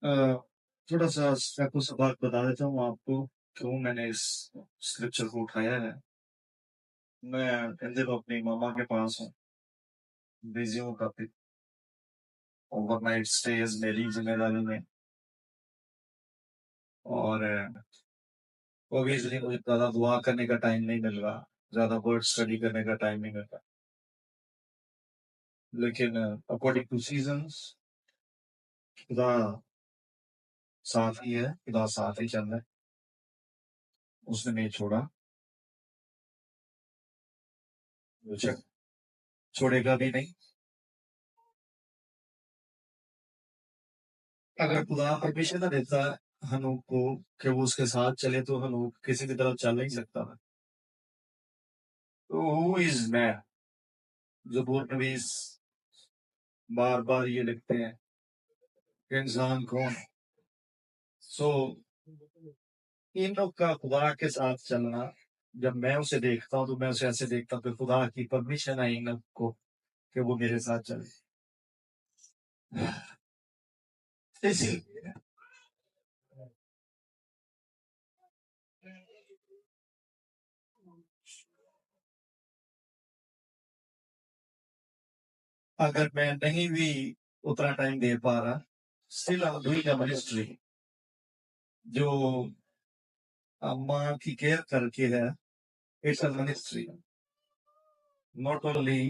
अ, थोड़ा-सा मैं कुछ बात बता देता हूँ आपको, क्यों मैंने इस स्क्रिप्चर को उठाया है। मैं इन दिनों अपनी मम्मा के पास हूँ, बिज़ी हूँ काफ़ी। ओवरनाइट स्टेज़ मेरी ज़िम्मेदारी में और ऑब्वियसली मुझे ज़्यादा दुआ करने का टाइम नहीं मिल रहा, ज़्यादा वर्ड स्टडी करने का टाइम नहीं मिल रहा। लेकिन अकॉर्डिंग टू सीज़न्स खुदा साथ ही है, खुदा साथ ही चल रहा है। उसने नहीं छोड़ा, मुझे छोड़ेगा भी नहीं। अगर खुदा परमिशन ना देता हनूक को कि वो उसके साथ चले तो हनूक किसी की तरफ चल नहीं सकता था। तो हु इज मैन? ज़बूर नवीस बार बार ये लिखते हैं कि इंसान कौन है। सो इन लोग का खुदा के साथ चलना, जब मैं उसे देखता हूँ तो मैं उसे ऐसे देखता हूँ कि खुदा की परमिशन है इन लोग को कि वो मेरे साथ चले। इसीलिए अगर मैं नहीं भी उतना टाइम दे पा रहा, still I am doing a ministry जो माँ की केयर करके है। It's a ministry, not only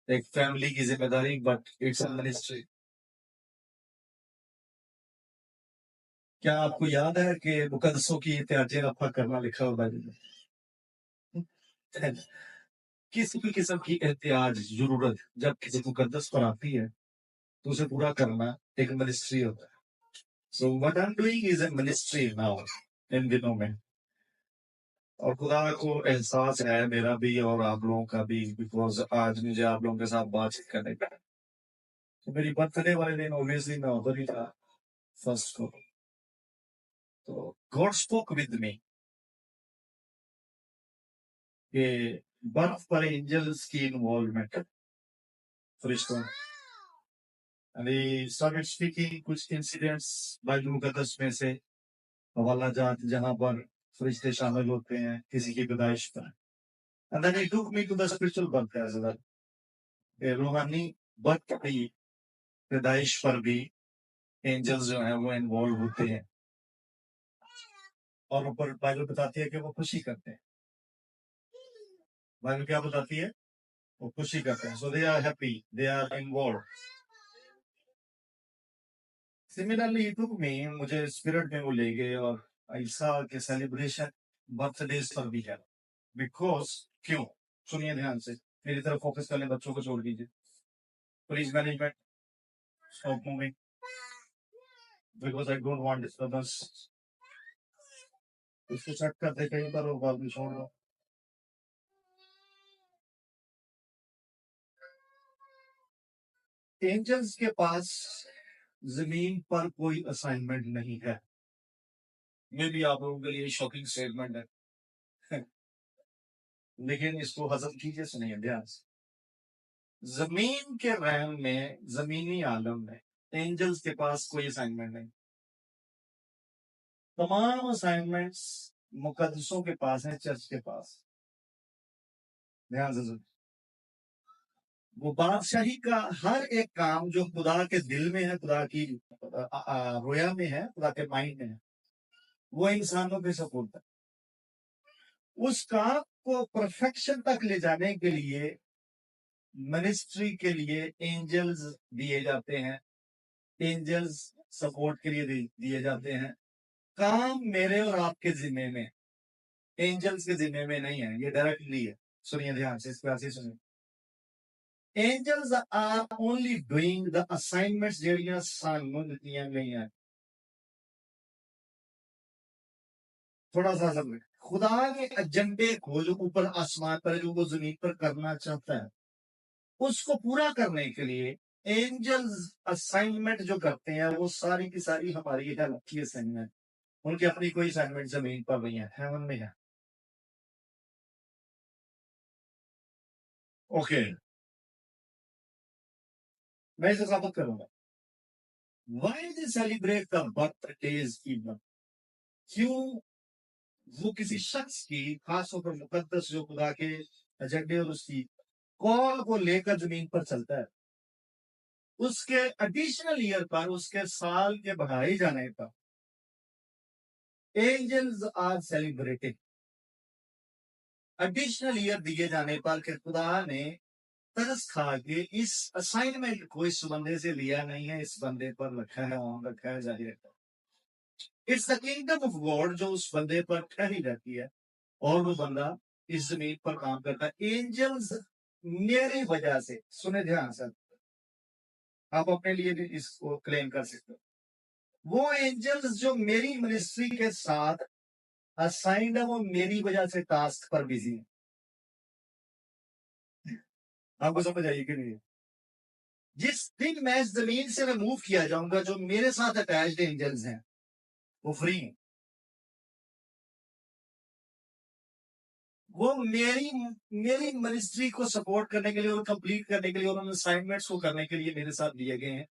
एक फैमिली की जिम्मेदारी, बट इट्स अ मिनिस्ट्री। क्या आपको याद है कि मुकद्दसों की एहतियाती रफ़ा करना लिखा हुआ बाइबल में? किसी भी किस्म की एहतियात जरूरत जब किसी मुकद्दस पर आती है तो उसे पूरा करना एक मिनिस्ट्री होता है। So what I am doing is a ministry now in दिनों में। और खुदा को एहसास है, मेरा भी और आप लोगों का भी, बिकॉज आज मुझे आप लोगों के साथ बातचीत करने का, तो मेरी बर्थडे वाले दिन ऑब्वियसली मैं उधर ही था फर्स्ट को। तो गॉड स्पोक विद मी कि बर्थ पर एंजल्स की इन्वॉल्वमेंट, फरिश्तों, and he started speaking कुछ इंसिडेंट्स बाइबल मुकद्दस में से, हवाला जात जहां पर फरिश्ते शामिल होते हैं किसी की पैदाइश पर। And then he took me to the spiritual birth as well. रूहानी बर्थ की पैदाइश पर भी एंजल्स जो है वो इन्वॉल्व होते हैं, और ऊपर बाइबल बताती है कि वो खुशी करते हैं। बाइबल क्या बताती है? वो खुशी करते हैं। So they are happy, they are involve. Similarly he took me, मुझे स्पिरिट में वो ले गए और ईसा के सेलिब्रेशन बर्थडेज पर भी है। बिकॉज क्यों? सुनिए ध्यान से, मेरी तरफ फोकस करने, बच्चों को छोड़ दीजिए please. Management stop moving because I don't want disturbance. इसको सेट करते कहीं पर और बाद में छोड़ दो। एंजल्स के पास जमीन पर कोई असाइनमेंट नहीं है। मे भी आप लोगों के लिए शॉकिंग स्टेटमेंट है लेकिन इसको हजम कीजिए, सुनिए ध्यान से। जमीन के रैम में, जमीनी आलम में एंजल्स के पास कोई असाइनमेंट नहीं। तमाम असाइनमेंट्स मुकद्दसों के पास है, चर्च के पास। ध्यान से सुनिए, वो बादशाही का हर एक काम जो खुदा के दिल में है, खुदा की रोया में है, खुदा के माइंड में है, वो इंसानों पे सपोर्ट है। उस काम को परफेक्शन तक ले जाने के लिए, मिनिस्ट्री के लिए एंजल्स दिए जाते हैं, एंजल्स सपोर्ट के लिए दिए जाते हैं। काम मेरे और आपके जिम्मे में, एंजल्स के जिम्मे में नहीं है, ये डायरेक्टली है। सुनिए ध्यान से, इस बात से सुनिए। Angels are only doing the assignments ਜਿਹੜੀਆਂ ਸਾਨੂੰ ਦਿੱਤੀਆਂ गई। थोड़ा सा समझ, खुदा के एजेंडे को जो ऊपर आसमान पर, जो वो जमीन पर करना चाहता है, उसको पूरा करने के लिए एंजल्स असाइनमेंट जो करते हैं वो सारी की सारी हमारी हेल्प की असाइनमेंट। उनकी अपनी कोई असाइनमेंट जमीन पर नहीं है, हेवन में है। ओके, मैं इसे साबित करूंगा। Why they celebrate the birth days even, क्यों वो किसी शख्स की खासतौर पर मुकद्दस जो खुदा के एजेंडे और उसकी कॉल को लेकर जमीन पर चलता है, उसके एडिशनल ईयर पर, उसके साल के बढ़ाए जाने पर angels are celebrated. Additional year दिए जाने पर कि खुदा ने तरस खा के इस असाइनमेंट को इस बंदे से लिया नहीं है, इस बंदे पर रखा है, ऑन रखा है, जारी रखा है। It's the kingdom of God जो उस बंदे पर ठहरी रहती है और वो बंदा इस जमीन पर काम करता है। एंजल्स मेरी वजह से, सुने ध्यान से, आप अपने लिए भी इसको क्लेम कर सकते हो, वो एंजल्स जो मेरी मिनिस्ट्री के साथ असाइंड है, वो मेरी वजह से टास्क पर बिजी है। आपको समझ आइए कि नहीं? जिस दिन मैं इस जमीन से मूव किया जाऊंगा, जो मेरे साथ अटैच्ड एंजल्स हैं वो फ्री हैं। वो मेरी मेरी मिनिस्ट्री को सपोर्ट करने के लिए और कंप्लीट करने के लिए और उन असाइनमेंट्स को करने के लिए मेरे साथ दिए गए हैं,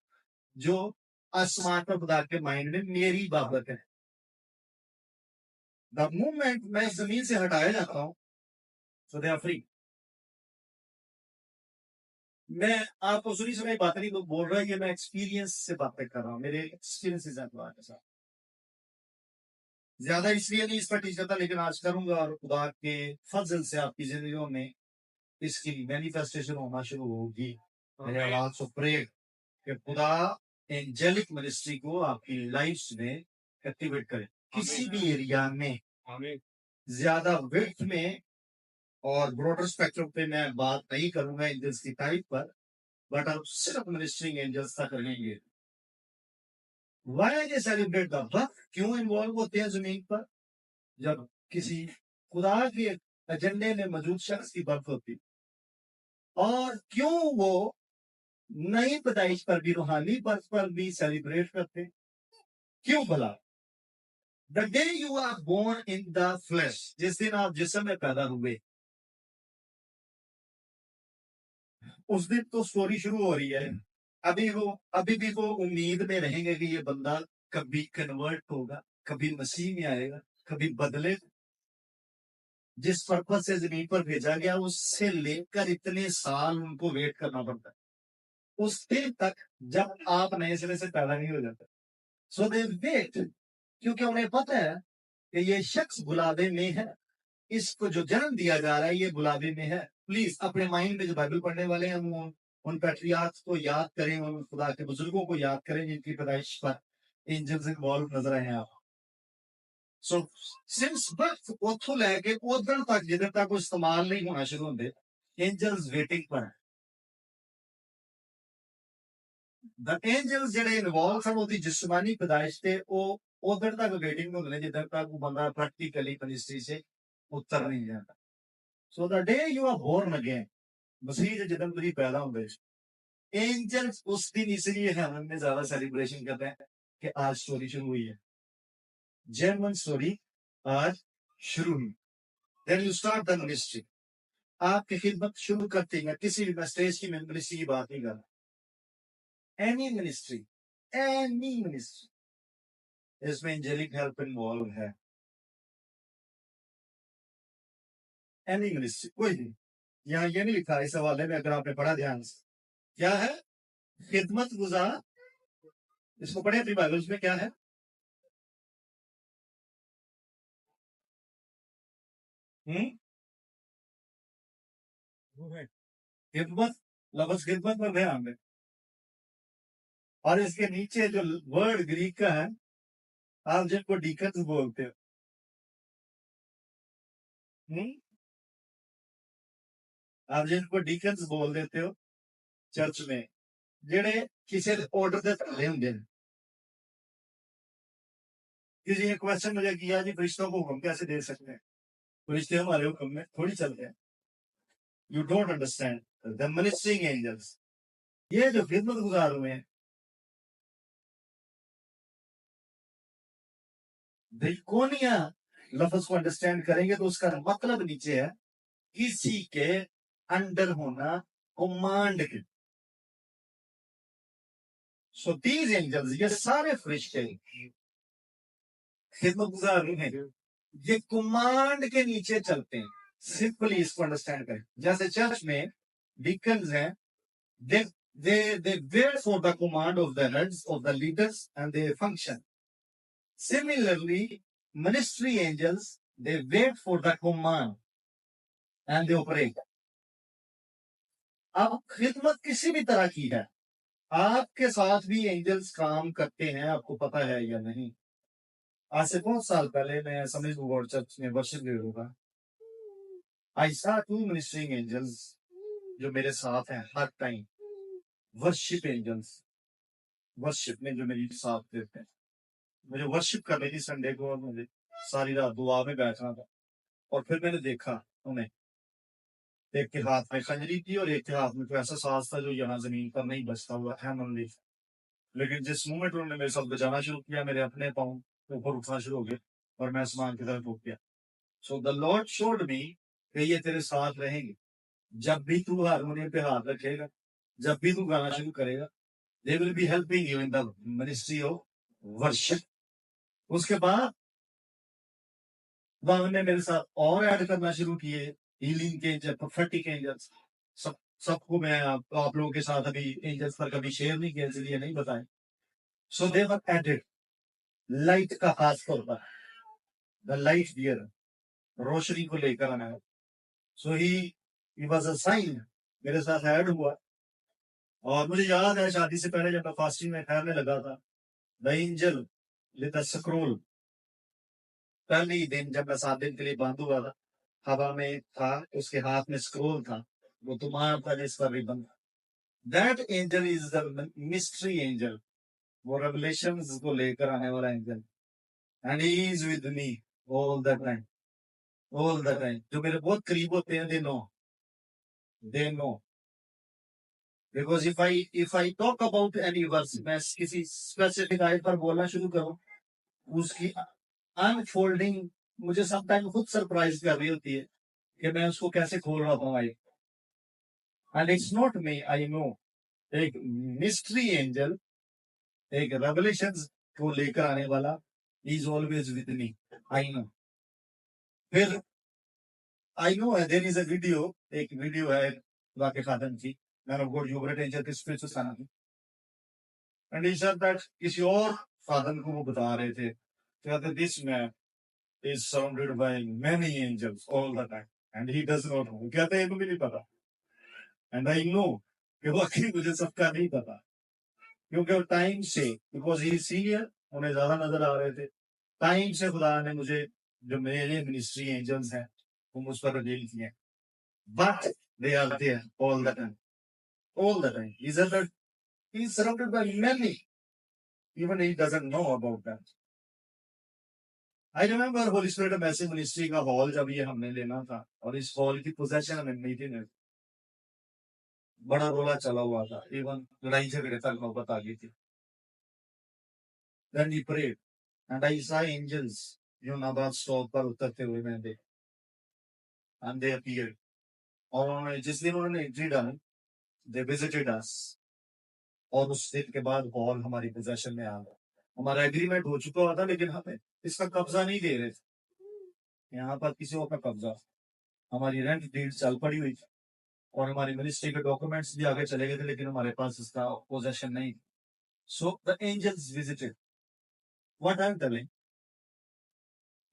जो आसमान पर खुदा के माइंड में मेरी बाबत है। द मोमेंट मैं इस जमीन से हटाया जाता हूं, सो दे आर फ्री। मैं आपको सुनी सुनाई बात नहीं तो बोल रहा है, ये मैं एक्सपीरियंस से बातें कर रहा हूँ, मेरे एक्सपीरियंसेस हैं खुदा के साथ। ज्यादा इसलिए नहीं इस पर टीच करता, लेकिन आज करूंगा और खुदा के फजल से आपकी जिंदगियों में इसकी मैनिफेस्टेशन होना शुरू होगी। मेरे आवाज से प्रे कि खुदा एंजेलिक मिनिस्ट्री को आपकी लाइफ में एक्टिवेट करे, किसी भी एरिया में, ज्यादा विड्थ में और ब्रॉडर स्पेक्ट्रम पे मैं बात नहीं करूंगा एंजल्स की टाइप पर, बट आप सिर्फ मिनिस्ट्रिंग एंजल्स तक रहेंगे। Why they celebrate the birth, क्यों इन्वॉल्व होते हैं जमीन पर? जब किसी खुदा के एजेंडे में मौजूद शख्स की बर्थ होती, और क्यों वो नई पैदाइश पर भी, रूहानी बर्थ पर भी सेलिब्रेट करते? क्यों भला? The day you are born in the flash, जिस दिन आप जिस्म में पैदा हुए, उस दिन तो स्टोरी शुरू हो रही है। अभी भी वो उम्मीद में रहेंगे कि ये बंदा कभी कन्वर्ट होगा, कभी मसीह में आएगा, कभी बदले। जिस पर्पज से जमीन पर भेजा गया, उससे लेकर इतने साल उनको वेट करना पड़ता है उस दिन तक जब आप नए सिरे से पैदा नहीं हो जाते। सो दे वेट, क्योंकि उन्हें पता है कि ये शख्स बुलावे में है, इसको जो जन्म दिया जा रहा है ये बुलावे में है। प्लीज अपने माइंड में जो बाइबल पढ़ने वाले हैं वो उन पैट्रियार्क्स को याद करें, उन खुदा के बुजुर्गों को याद करें जिनकी पैदाइश पर एंजल्स इन्वॉल्व नजर आए हैं आप। सो सिंस बर्थ उथों लैके उधर तक जिधर तक वो इस्तेमाल नहीं होना शुरू होंगे, एंजल्स वेटिंग पर है। द एंजल्स जेडे इन्वॉल्व सन ਉਹਦੀ जिस्मानी पैदाइश ਤੇ ਉਹ उधर तक वेटिंग होंगे ने जिधर तक वो बंदा प्रैक्टिकली मिनिस्ट्री से उतर नहीं जाता। So the day you are born again, मसीह जे जिदन तुसी पैदा होंगे, एंजल्स उस दिन इसलिए हेवन में ज्यादा सेलिब्रेशन करते हैं कि आज स्टोरी शुरू हुई है, जेन्युइन स्टोरी आज शुरू हुई। Then you start the ministry, आपकी खिदमत शुरू करते हैं। किसी भी स्टेज की मिनिस्ट्री की बात नहीं कर रहा, एनी मिनिस्ट्री, एनी मिनिस्ट्री, इसमें एंजेलिक हेल्प इन्वॉल्व है। एनी मिनिस्ट्री, कोई नहीं। यहाँ ये नहीं लिखा इस हवाले में, अगर आपने पढ़ा ध्यान से, क्या है? खिदमत गुजार। इसको पढ़े अपनी बाइबल्स में, क्या है? खिदमत, लफ्ज खिदमत पर ध्यान दें। और इसके नीचे जो वर्ड ग्रीक का है, आप जिनको डीकन्स बोलते हो, आप जिनको डीकन्स बोल देते हो चर्च में, जेडे किसी ऑर्डर के थले होंगे। किसी ने क्वेश्चन मुझे किया जी फरिश्तों को हुक्म कैसे दे सकते हैं? फरिश्ते हमारे हुक्म में थोड़ी चलते हैं। You don't understand the ministering angels, ये जो खिदमत गुजार हुए हैं, दिकोनिया लफ्ज को अंडरस्टैंड करेंगे तो उसका मतलब नीचे है किसी के अंडर होना, कमांड के। सो दीज एंजल्स, ये सारे फरिश्ते खिदमतगुजार हैं, ये कमांड के नीचे चलते हैं। सिंपली इसको अंडरस्टैंड करें। जैसे चर्च में डीकन्स हैं, they they wait for the command of the heads of the leaders and they function. Similarly, ministry angels, they wait for the command and they operate. अब खिदमत किसी भी तरह की है, आपके साथ भी एंजल्स काम करते हैं, आपको पता है या नहीं? आज से बहुत साल पहले मैं समझ गॉड चर्च में वर्शिप लीडर होगा, आई सा 2 मिनिस्ट्रिंग एंजल्स जो मेरे साथ हैं हर टाइम। वर्शिप एंजल्स, वर्शिप में जो मेरी साथ देते हैं। मुझे वर्शिप करनी थी संडे को, और मुझे सारी रात दुआ में बैठना था। और फिर मैंने देखा उन्हें, एक के हाथ में खंजरी थी और एक के हाथ में कोई ऐसा साज था जो यहाँ जमीन पर नहीं बचता हुआ है मनली। लेकिन जिस मोमेंट उन्होंने मेरे साथ बजाना शुरू किया, मेरे अपने पाँव ऊपर उठना शुरू हो गए और मैं आसमान की तरफ उठ गया। So the Lord showed me कि ये तेरे साथ रहेंगे। जब भी तू हारमोनियम पे हाथ रखेगा, जब भी तू गाना शुरू करेगा, they will be helping you in the ministry of worship. उसके बाद खुदा ने मेरे साथ और ऐड करना शुरू किए, हीलिंग के एंजल, प्रोफेटिक एंजल्स। सबको मैं आप लोगों के साथ अभी एंजल्स पर कभी शेयर नहीं किया, इसलिए नहीं बताए। सो दे वर एडेड। लाइट का खास तौर पर, द लाइट बियर, रोशनी को लेकर आना है। सो ही वाज अ साइन, मेरे साथ ऐड हुआ। और मुझे याद है शादी से पहले जब मैं फास्टिंग में ठहरने लगा था, the angel with the scroll, पहले ही दिन जब मैं 7 दिन के लिए बंद हुआ था, हवा में था, उसके हाथ में स्क्रोल था, वो तुम्हारा था जिस पर रिबन था। That angel is the mystery angel, वो रेवलेशंस को लेकर आने वाला angel. And he is with me all the time, all the time. जो मेरे बहुत करीब होते हैं, they know because if I talk about any verse, मैं किसी स्पेसिफिक आयत पर बोलना शुरू करूं, उसकी अनफोल्डिंग मुझे समटाइम खुद सरप्राइज कर रही होती है कि मैं उसको कैसे खोल रहा हूँ I. And it's not me, I know. एक मिस्ट्री एंजल, एक रेवलेशन को लेकर आने वाला, is always with me, I know. फिर I know there is a video, एक वीडियो है वाके खादम की, मैन ऑफ गॉड यूबरेट एंजल के स्पिरिचुअल खाना की। एंड ही सेड दैट किसी और फादर को वो बता रहे थे, कहते this man is surrounded by many angels all the time and he does not know, कहते हैं मुझे नहीं पता। and I know कि वाकई मुझे सबका नहीं पता, क्योंकि टाइम से, बिकॉज ही सीनियर, उन्हें ज्यादा नजर आ रहे थे। टाइम से खुदा ने मुझे जो मेरे मिनिस्ट्री एंजल्स हैं वो मुझ पर रिवील किए, but they are there all the time, all the time. he is surrounded by many, even he doesn't know about that. I remember Holi spirit message ministry का हॉल जब ये हमने लेना था, और इस हॉल की पोजेशन हमें नहीं थी, बड़ा रोला चला हुआ था, इवन लड़ाई झगड़े तक नौबत आ गई थी। Then we prayed and I saw angels जो नाबाद स्टॉप पर उतरते हुए मैंने देखा, and they appeared। और उन्होंने जिस दिन उन्होंने एंट्री डाली, they visited us, और उस दिन के बाद हॉल हमारी पोजेशन में आ गया। हमारा एग्रीमेंट हो चुका हुआ था, लेकिन हमें इसका कब्जा नहीं दे रहे थे, यहाँ पर किसी और का कब्जा। हमारी रेंट डीड चल पड़ी हुई थी और हमारी मिनिस्ट्री के डॉक्यूमेंट्स भी आगे चले गए थे, लेकिन हमारे पास इसका पोजेशन नहीं। So the angels visited, what I am telling,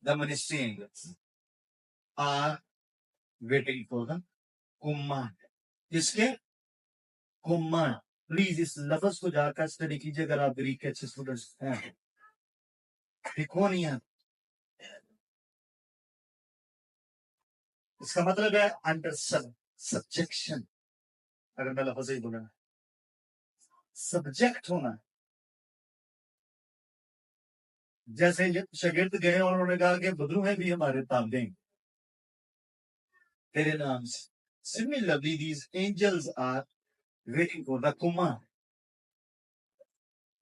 the ministry angels are waiting for the command. किसके? कमांड। प्लीज इस लफ्ज को जाकर स्टडी कीजिए अगर आप ग्रीक के अच्छे स्टूडेंट्स हैं। डिकोनिया, इसका मतलब है अंडर सब्जेक्शन। अगर मैं लफ्ज ही बोला, सब्जेक्ट होना। जैसे शागिर्द गए और उन्होंने कहा कि बदरू है भी हमारे ताबे तेरे नाम से। Similarly, these angels are waiting for the command.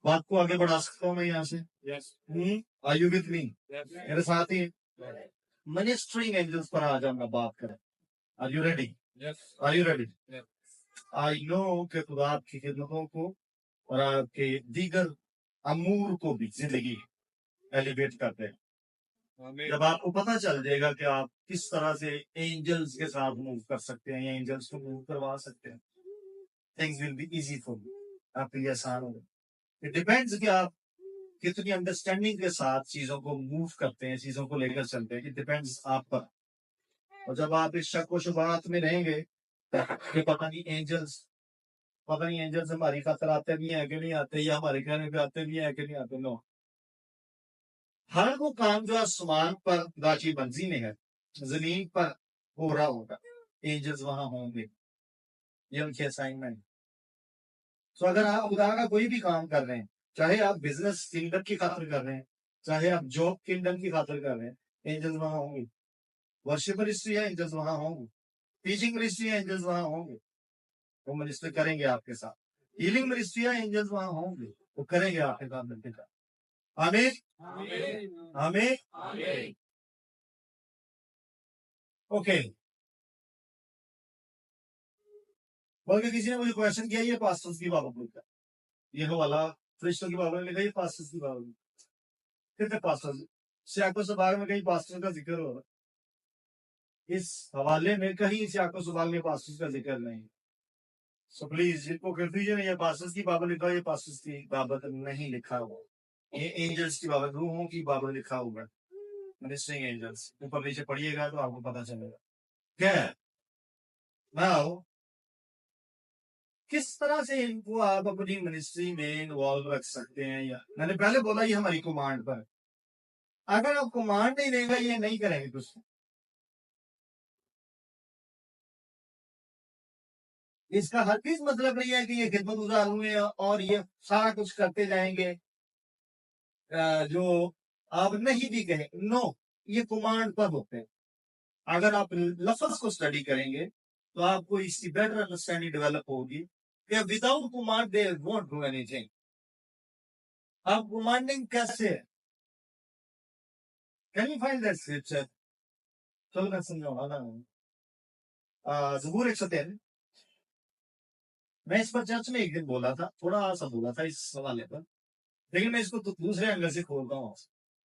बात को आगे बढ़ा सकता हूँ मैं यहाँ से? Yes. Are you with me? Yes. मेरे साथ ही मिनिस्ट्रिंग एंजल्स पर आज हम बात करें। Are you ready? Yes. Are you ready? Yes. I know कि खुदा आपकी खिदमतों को और आपके दीगर अमूर को भी जिंदगी एलिवेट करते हैं। जब आपको पता चल जाएगा कि आप किस तरह से एंजल्स के साथ मूव कर सकते हैं या एंजल्स को मूव करवा सकते हैं, things will be easy for you, आपके लिए आसान होगा। इट डिपेंड्स कि आप कितनी अंडरस्टैंडिंग के साथ चीजों को मूव करते हैं, चीजों को लेकर चलते हैं। इट डिपेंड्स आप पर। और जब आप इस शक व शुबहात में रहेंगे कि पता नहीं एंजल्स हमारी खातर आते भी हैं कि नहीं आते, या हमारे कहने पे आते भी हैं कि नहीं आते, नो। हर वो काम जो आसमान पर दाची मंजी में है, जमीन पर हो रहा होगा, एंजल्स वहां होंगे, ये उनकी असाइनमेंट। तो अगर आप खुदा का कोई भी काम कर रहे हैं, चाहे आप बिजनेस किंगडम की खातिर कर रहे हैं, चाहे आप जॉब किंगडम की खातिर कर रहे हैं, एंजल्स वहां होंगे। वर्शिप मिनिस्ट्री है, एंजल्स वहां होंगे। टीचिंग मिनिस्ट्री है, एंजल्स वहां होंगे, वो मिनिस्टर करेंगे आपके साथ। हीलिंग मिनिस्ट्री है, एंजल्स वहां होंगे, वो करेंगे आपके साथ मिलकर साथ। आमीन आमीन। ओके, बल्कि किसी ने मुझे क्वेश्चन किया, ये पास्टर्स की बाबत का ये हवाला फरिश्तों की बाबत लिखा, ये पास्टर्स की बाबत कितने पास्टर्स सियाको सबाग में कहीं पास्टर का जिक्र हो रहा है, इस हवाले में कहीं सियाको सबाग में पास्टर्स का जिक्र नहीं। सो प्लीज इनको कर दीजिए ना, ये पास्टर्स की बाबत लिखा, ये पास्टर्स की बाबत नहीं लिखा हुआ, ये एंजल्स की बाबत, रूहों की बाबत लिखा हुआ है, मिनिस्टरिंग एंजल्स। ऊपर नीचे पढ़िएगा तो आपको पता चलेगा। क्या नाउ किस तरह से इनको आप अपनी मिनिस्ट्री में इन्वॉल्व रख सकते हैं, या मैंने पहले बोला ये हमारी कमांड पर, अगर आप कमांड नहीं देंगे ये नहीं करेंगे कुछ। इसका हर चीज मतलब नहीं है कि ये खिदमत गुजार हुए और ये सारा कुछ करते जाएंगे जो आप नहीं भी कहें, नो, ये कमांड पर होते हैं। अगर आप लफ्ज को स्टडी करेंगे तो आपको इसकी बेटर अंडरस्टैंडिंग डेवलप होगी कि without command they won't do anything. अब कमांडिंग कैसे है? Can you find that scripture? चलो मैं समझाऊंगा ना। ज़बूर 103, मैं इस पर चर्च में एक दिन बोला था, थोड़ा सा बोला था इस हवाले पर, लेकिन मैं इसको तो दूसरे एंगल से खोलता हूँ।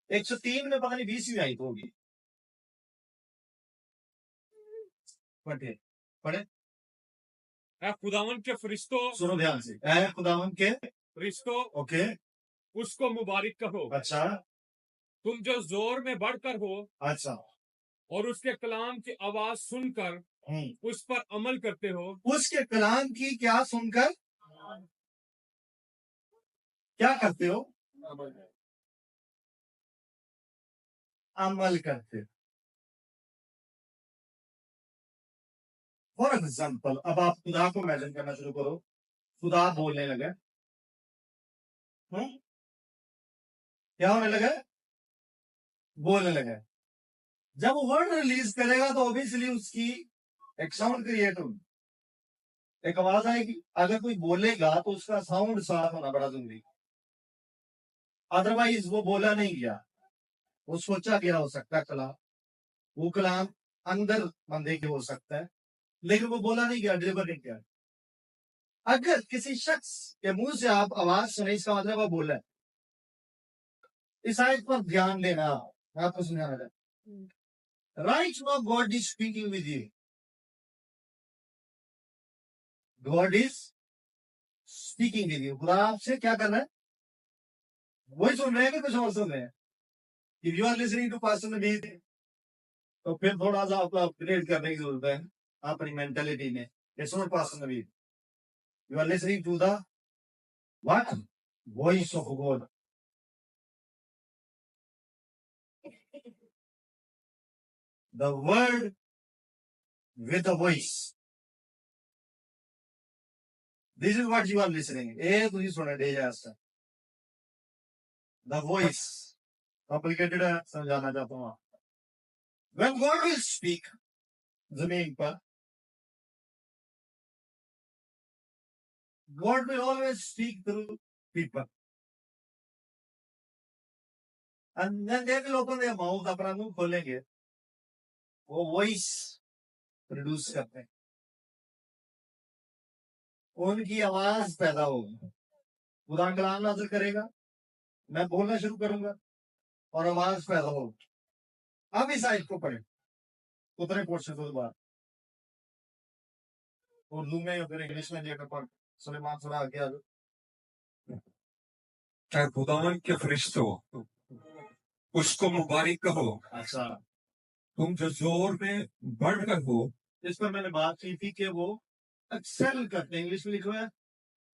103 में पता नहीं 20वीं आयत होगी, पढ़े पढ़े। ऐ खुदावन के फरिश्तों, सुनो ध्यान से, ऐ खुदावन के फरिश्तों, ओके, उसको मुबारक कहो, अच्छा तुम जो जोर में बढ़कर हो अच्छा, और उसके कलाम की आवाज सुनकर उस पर अमल करते हो। उसके कलाम की क्या सुनकर क्या करते हो? अमल करते हो। फॉर एग्जाम्पल, अब आप खुदा को इमेजिन करना शुरू करो, खुदा बोलने लगे, क्या होने लगे? बोलने लगे। जब वो वर्ड रिलीज करेगा तो ऑब्वियसली उसकी एक साउंड क्रिएट होगी, एक आवाज आएगी। अगर कोई बोलेगा तो उसका साउंड साफ होना बड़ा जरूरी, अदरवाइज वो बोला नहीं गया, वो सोचा गया हो सकता है कलाम, वो कलाम अंदर बंदे के हो सकता है, लेकिन वो बोला नहीं गया, डिलीवर नहीं किया। अगर किसी शख्स के मुंह से आप आवाज सुने, इसका मतलब वो बोला है। इस आयत पर ध्यान देना, मैं आपको समझाना चाहता। Right now God is speaking with you, God is speaking with you. खुदा आपसे क्या कर रहा है? वही सुन रहे हैं कि कुछ और सुन रहे हैं? If you are listening to pastor Nabeed, तो फिर थोड़ा सा आपको अपग्रेड करने की जरूरत है अपनी मेंटेलिटी में। It's not pastor Nabeed, you are listening to the what? Voice of God. The word with a voice. This is what you are listening. ए तुझी सुने दे जाता। The voice. Complicated है, समझाना चाहता हूँ। When God will speak, जमीन पर, God will always speak through people. And then they will open their mouth, अपना मुंह खोलेंगे, वो voice प्रोड्यूस करते हैं, उनकी आवाज पैदा होगी। खुदा कलाम नाज़िल करेगा, मैं बोलना शुरू करूंगा और आवाज पैदा होगी। अब इस आयत को पढ़े, उतने पोर्शन के बाद उर्दू में या फिर इंग्लिश में लेकर पढ़। सुलेमान थोड़ा आगे आ जाओ। चाहे खुदावन के फरिश्तों उसको मुबारक कहो, अच्छा, तुम जो जोर में बढ़कर हो। इस पर मैंने बात की थी कि वो एक्सेल करते हैं, इंग्लिश में लिखा है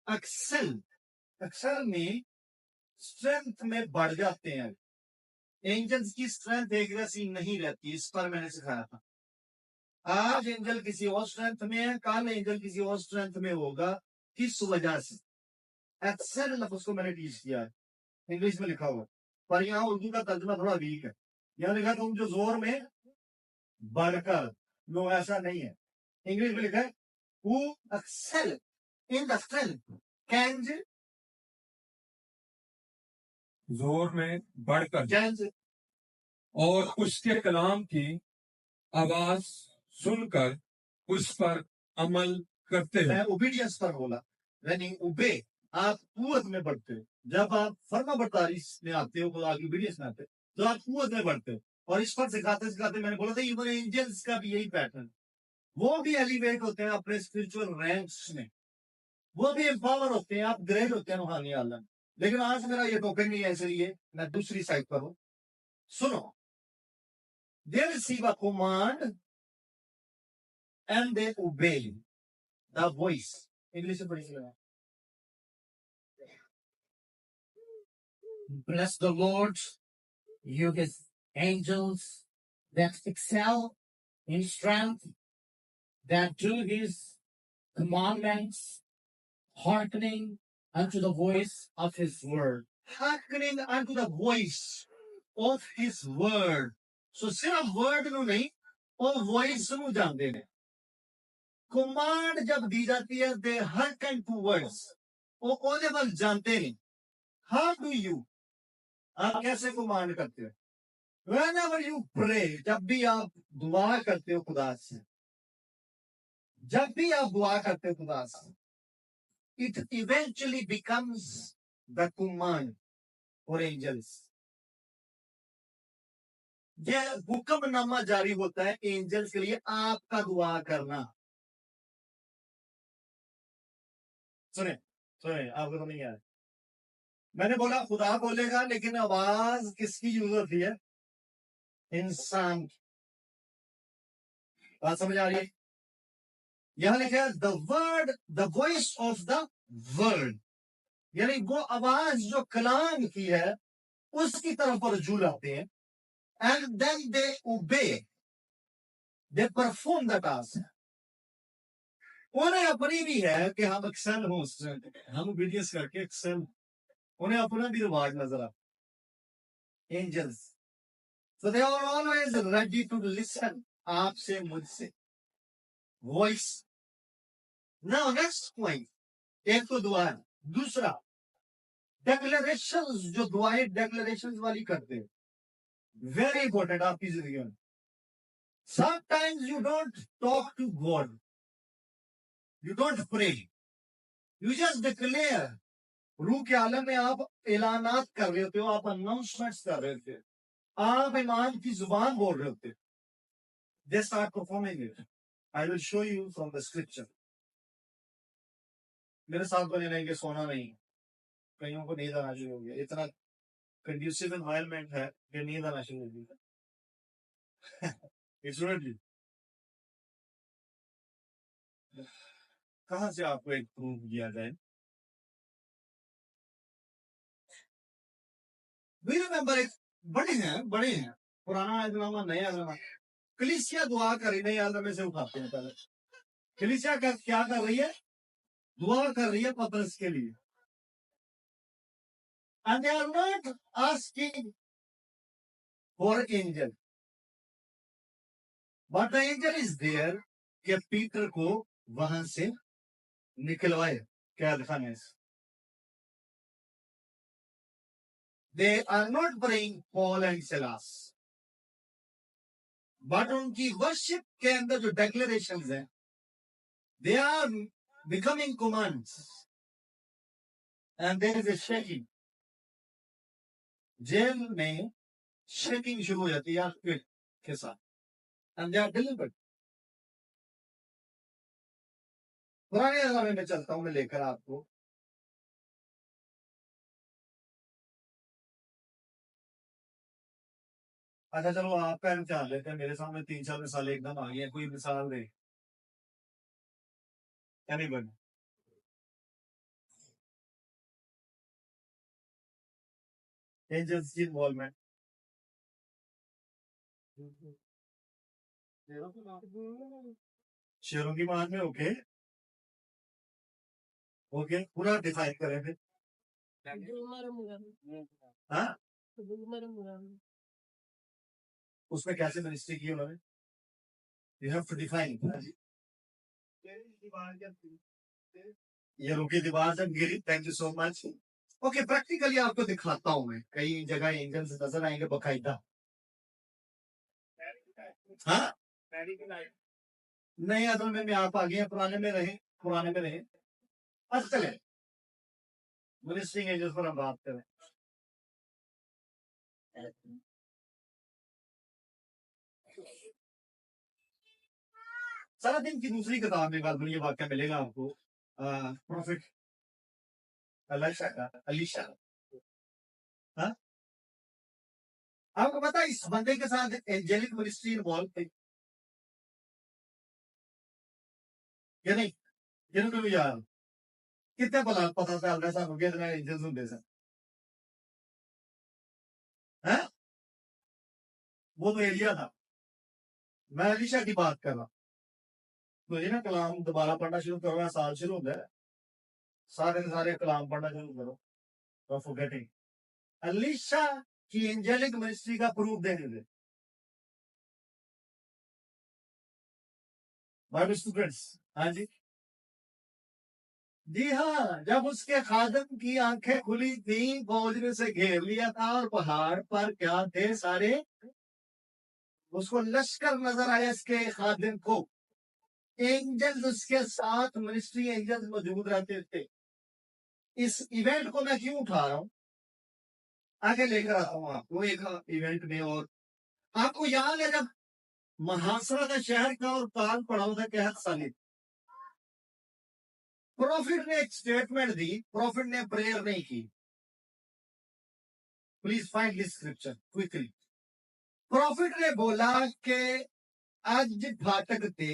एक्सेल। एक्सेल में स्ट्रेंथ में बढ़ जाते हैं। एंजल्स की स्ट्रेंथ एक जैसी नहीं रहती, इस पर मैंने सिखाया था। आज एंजल किसी और स्ट्रेंथ में है, कल एंजल किसी और स्ट्रेंथ में होगा। किस वजह से? एक्सेल लफ्ज को मैंने टीच किया है, इंग्लिश में लिखा हुआ, पर यहाँ उर्दू का तर्जुमा थोड़ा वीक है। यहाँ लिखा तुम जो जोर में बढ़कर, नो ऐसा नहीं है। इंग्लिश में लिखा है who excel in the strength can जोर में बढ़कर can और उसके कलाम की आवाज सुनकर उस पर अमल करते हैं। मैं ओबीडियंस पर बोला, यानी ओबे, आप कुवत में बढ़ते हो। जब आप फर्मा बरदारी में आते हो, खुदा की ओबीडियंस में आते हो, तो आप कुवत में बढ़ते हो। और इस पर सिखाते सिखाते मैंने बोला था इवन एंजल्स का भी यही पैटर्न, वो भी एलिवेट होते हैं अपने स्पिरिचुअल रैंक्स में, वो भी एम्पावर होते हैं, अपग्रेड होते हैं रूहानी आलम में। लेकिन आज मेरा ये टॉपिक नहीं है, इसलिए मैं दूसरी साइड पर हूं। सुनो, they receive a command and they obey the voice. English में पढ़िएगा। Bless the Lord, you his angels that excel in strength, that do his commandments, hearkening unto the voice of his word. Hearkening unto the voice of his word. So सिर्फ word ਨੂੰ नहीं, और voice ਨੂੰ जानते हैं। Command जब दी जाती है, they hearken to words, वो ओदे वक्त जानते नहीं। How do you, आप कैसे command करते हो? Whenever you pray, जब भी आप दुआ करते हो खुदा से, जब भी आप दुआ करते हो खुदा से, it eventually becomes the command for angels. ये हुक्मनामा जारी होता है एंजल्स के लिए आपका दुआ करना। सुने सुने, आपको तो नहीं आया। मैंने बोला खुदा बोलेगा, लेकिन आवाज किसकी यूज होती है? इंसान की। बात समझ आ रही है? यहां लिखा है the word, the voice of the word, यानी वो आवाज जो कलाम की है उसकी तरफ रजू लाते हैं। एंड देन दे ओबे, दे परफॉर्म द टास्क। उन्हें अपनी भी है कि हम एक्सेल हो, हम ओबीडियंस करके एक्सेल, उन्हें अपना भी रिवार्ड नजर आता। Angels, so they are always ready to listen, आपसे मुझसे वॉइस। नाउ नेक्स्ट पॉइंट, एक तो दुआ है, दूसरा डेक्लेरेशंस, जो दुआएं डेक्लेरेशंस वाली करते हैं, वेरी इंपॉर्टेंट आपकी जिंदगी में। Sometimes you don't talk to God, you don't pray, you just declare. रूह के आलम में आप ऐलानात कर रहे होते हो, आप अनाउंसमेंट्स कर रहे होते हो, आप ईमान की जुबान बोल रहे होते हो। They start performing it. I will show you from the scripture. मेरे साथ बने रहेंगे, सोना नहीं। कईयों को नींद आना शुरू हो गया, इतना कंड्यूसिव एनवायरनमेंट है कि नींद आना शुरू हो गई। जी, कहां से आपको एक प्रूफ दिया जाए? वी रिमेंबर, एक बड़े हैं, पुराना ऐलानामा, नया ऐलानामा। कलीसिया दुआ कर रही, नए ऐलानामे से उठाते हैं पहले। कलीसिया क्या कर रही है? दुआ कर रही है पतरस के लिए। And they are not asking for angel, but the angel is there कि पीटर को वहां से निकलवाए कैद खाने से। They are not praying Paul and Silas, but उनकी वर्शिप के अंदर जो डेक्लेरेशंस हैं, they are becoming commands. and there is a shaking. Jail में शेकिंग शुरू हो जाती है earthquake के साथ, and they are delivered. पुराने जमाने में चलता हूं मैं लेकर आपको। अच्छा चलो आपका इम्तिहान लेते हैं, मेरे सामने 3-4 मिसाल एकदम आ गई है, कोई मिसाल दे। Anybody? Angels की involvement. शेरों की बात में ओके ओके पूरा डिफाइन करें फिर। हाँ उसमें कैसे मिनिस्ट्री की उन्होंने? You have to define. ये रुकी दीवार जब गिरी, thank you so much. Okay practically आपको दिखाता हूं मैं, कई जगह एंजल्स नजर आएंगे बकायदा। हाँ नहीं अदल में आप आ गए, पुराने में रहे, पुराने में रहे। अच्छा चले मिनिस्ट्रिंग एंजल्स पर हम बात करें। सारा दिन की दूसरी किताब में बात ये वाक्य मिलेगा आपको, प्रोफेट अलीशा। हाँ आपको पता है इस बंदे के साथ एंजेलिक मिनिस्ट्री इन्वॉल्व थी या नहीं? जिन्होंने भी यार कितने पता चल रहा है सानू कि एंजल्स होंगे सर? हैं वो तो एलिया था, मैं अलीशा की बात कर रहा। तो ये ना कलाम दोबारा पढ़ना शुरू करो, साल शुरू होता है, सारे कलाम पढ़ना शुरू करो, तो फॉरगेटिंग अलीशा की एंजेलिक मिनिस्ट्री का प्रूफ देने दे। बाइबल स्टूडेंट्स, हाँ जी जी हाँ, जब उसके खादम की आंखें खुली थी, फौज ने से घेर लिया था और पहाड़ पर क्या थे सारे, उसको लश्कर नजर आया इसके खादिम को, एंजल्स उसके साथ, मिनिस्ट्री एंजल्स मौजूद रहते थे। इस इवेंट को मैं क्यों उठा रहा हूं, आगे लेकर आता हूं आपको एक इवेंट में। और आपको याद है जब महासरा का शहर का और काल पड़ाव था कहत साली, प्रॉफिट ने एक स्टेटमेंट दी, प्रॉफिट ने प्रेयर नहीं की। Please find this scripture quickly. Profit ने बोला कि आज फाटक ते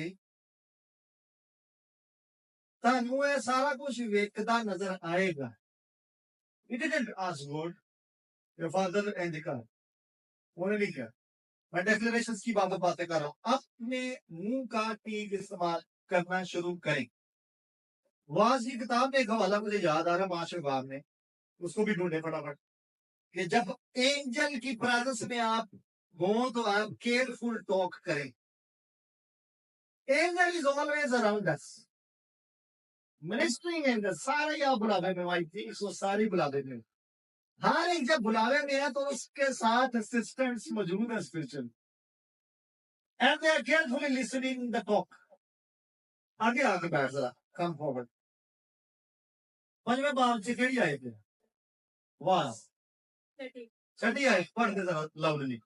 तानू ये सारा कुछ वेखदा नजर आएगा। He didn't ask God, your father and the God. उन्होंने नहीं किया। मैं डेक्लेरेशन की बातें कर रहा हूं, अपने मुंह का ठीक इस्तेमाल करना शुरू करें। वाज की किताब में एक हवाला मुझे याद आ रहा है, माशरबाग में, उसको भी ढूंढे फटाफट, कि जब एंजल की प्रेजेंस में आप हो तो आप केयरफुल टॉक करें। Angel is always around us, ministering angel सारे आप बुलावे में, वाई थी इसको सारी बुलावे में, हर एक जब बुलावे में है तो उसके साथ असिस्टेंट्स मौजूद है spiritual, and they are carefully listening the talk. आगे आके बैठ जरा, कम फॉरवर्ड। पंजवें बाब से केड़ी आए थे? वाज छठी आए, पढ़ दे जरा लाउडली।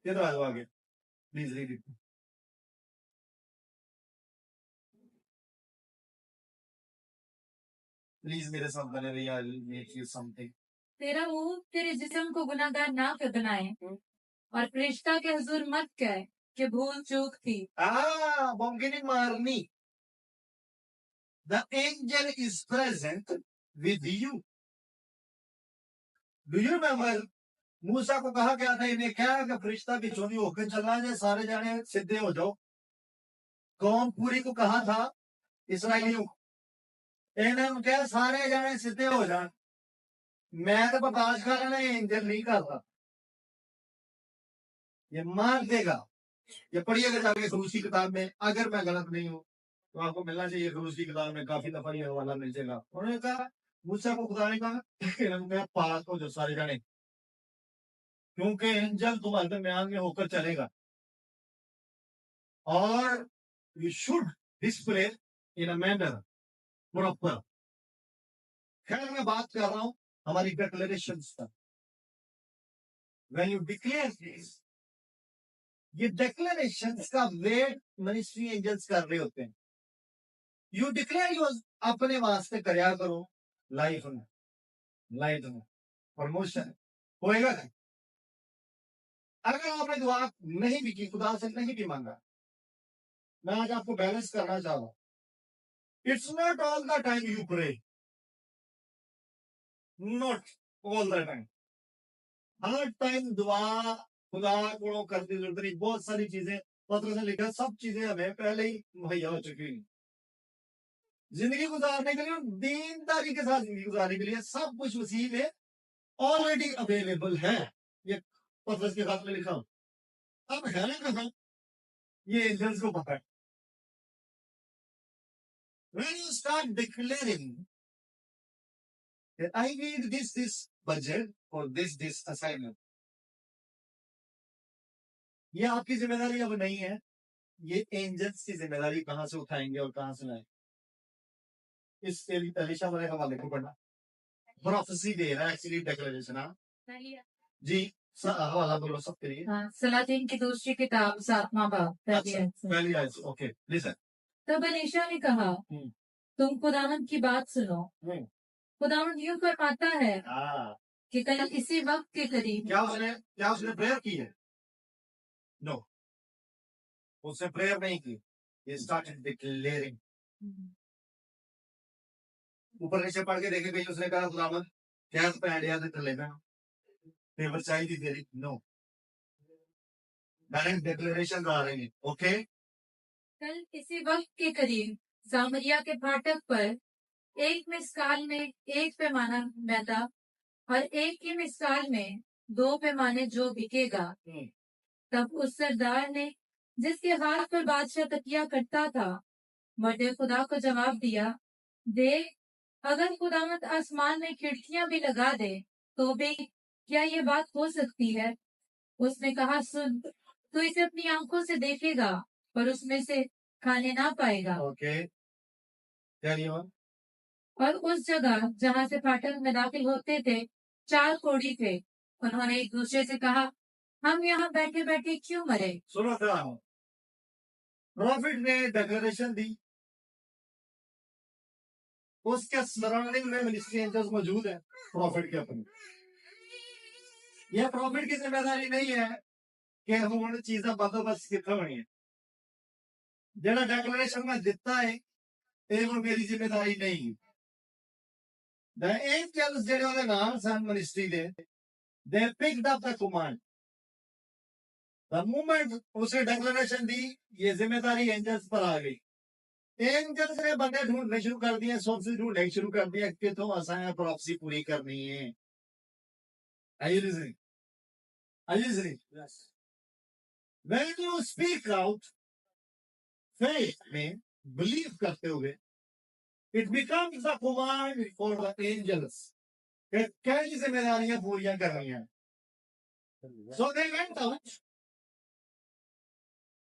ये तो आगे प्लीज रीड इट। प्लीज मेरे साथ बने रहिए, I will make you something. तेरा मुंह तेरे जिस्म को गुनाहगार ना कर बनाए, और फरिश्ता के हुजूर मत कह कि भूल चूक थी। मुमकिन मारनी। The angel is present with you. Do you remember? मूसा को कहा गया था, इन्हें क्या कि फरिश्ता की चोरी होकर चलना है, सारे जाने सीधे हो जाओ। कौम पूरी को कहा था इसराइलियों, इन्हें क्या सारे जाने सीधे हो जाए। मैं तो बर्दाश्त कर रहा, एंजल नहीं करता, ये मार देगा। ये पढ़िएगा जाके खरूज की किताब में, अगर मैं गलत नहीं हूं तो आपको मिलना चाहिए, खरूज की किताब में काफी दफा ये हवाला मिल जाएगा। उन्होंने कहा मूसा को खुदा ने कहा पास हो जो सारे जाने, क्योंकि एंजल तुम्हारे दरमियान में होकर चलेगा, और you should display in a manner proper. खैर मैं बात कर रहा हूं हमारी डिक्लेरेशन पर। व्हेन यू डिक्लेयर दिस, ये डिक्लेरेशन का वेट मिनिस्ट्री एंजल्स कर रहे होते हैं। यू डिक्लेयर यूर अपने वास्ते करया करो लाइफ में प्रमोशन होएगा। अगर आपने दुआ नहीं भी की, खुदा से नहीं भी मांगा, मैं आज आपको बैलेंस करना चाह रहा हूं। It's not all the time you pray, not all the time. हर टाइम दुआ खुदा को करने की जरूरत नहीं। बहुत सारी चीजें पत्र से लिखा, सब चीजें हमें पहले ही मुहैया हो चुकी हैं। जिंदगी गुजारने के लिए, दीनदारी के साथ जिंदगी गुजारने के लिए सब कुछ मसीह में ऑलरेडी अवेलेबल है। ये पत्र के साथ में लिखा हूं। अब है कहां, ये एंजल्स को पता है। When you start declaring that I need this budget or this assignment, ये आपकी जिम्मेदारी अब नहीं है, ये एंजल्स की जिम्मेदारी कहां से उठाएंगे और कहां से लाएंगे। इस एलिशा वाले हवाले को पढ़ना, प्रोफेसी दे रहा है एक्चुअली डिक्लेरेशन। हाँ जी, हवाला बोलो सबके लिए। सलातीन की दूसरी किताब 7वां बाब पहली आयत। Okay listen. तब एलीशा ने कहा, तुम खुदावंद की बात सुनो। खुदावंद यूं फरमाता है कि कल इसी वक्त के करीब। क्या उसने प्रेयर की है? नो, उसने प्रेयर नहीं की। He started declaring। ऊपर नीचे पढ़ के देखे, कहीं उसने कहा खुदावंद क्या पैंड याद कर लेना, पेपर चाहिए तेरी। नो, डायरेक्ट डिक्लेरेशन आ रही है। ओके, कल इसी वक्त के करीब सामरिया के फाटक पर एक मिसकाल में एक पैमाना मैदा और एक ही मिसकाल में 2 पैमाने जो बिकेगा। तब उस सरदार ने, जिसके हाथ पर बादशाह तकिया करता था, मर्दे खुदा को जवाब दिया, देख, अगर खुदावंद आसमान में खिड़कियां भी लगा दे तो भी क्या ये बात हो सकती है? उसने कहा, सुन, तू इसे अपनी आंखों से देखेगा पर उसमें से खाने ना पाएगा। ओके, और उस जगह जहाँ से फाटक में दाखिल होते थे 4 कोढ़ी थे। उन्होंने एक दूसरे से कहा, हम यहाँ बैठे बैठे क्यों मरे? सुनो था, प्रॉफिट ने डिक्लेरेशन दी, उसके सराउंडिंग में मिनिस्ट्री एंजल्स मौजूद है प्रॉफिट के अपने। यह प्रॉफिट की जिम्मेदारी नहीं है कि हम चीजें बंदोबस्त कितना बनी है। जरा डिक्लेरेशन में दिता है, ये मेरी जिम्मेदारी नहीं। The angels ਜਿਹੜੇ ਉਹਦੇ ਨਾਲ ਸਨ ਮਿਨਿਸਟਰੀ ਦੇ, they picked up the command। The moment उसे डिक्लेरेशन दी, ये जिम्मेदारी एंजल्स पर आ गई। एंजल्स ने बंदे ढूंढने शुरू कर दिए, सोर्सेज ढूंढने शुरू कर दिया कि तो असाया प्रॉफसी पूरी करनी है। Are you listening? Are you listening? Yes. When you speak out faith में believe करते हुए, it becomes the command for the angels। कैसी जिम्मेदारियां पूरियां करनी है। So they went out।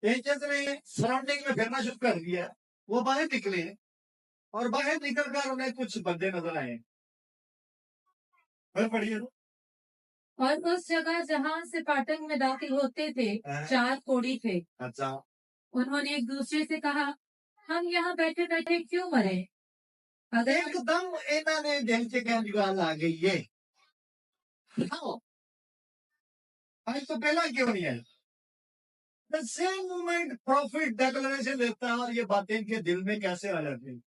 Angels ने सराउंडिंग में फिरना शुरू कर दिया। वो बाहर निकले और बाहर निकल कर उन्हें कुछ बंदे नजर आए। फिर पढ़िए। और उस जगह जहाँ से फाटक में दाखिल होते थे 4 कोढ़ी थे। अच्छा, उन्होंने एक दूसरे से कहा, हम यहाँ बैठे बैठे क्यों मरे? अगर एकदम इन्होंने दिल से क्या जुगाड़ आ गई है। आज तो पहला क्यों नहीं है? The same moment prophet declaration देता है और ये बातें इनके दिल में कैसे आ जाती हैं।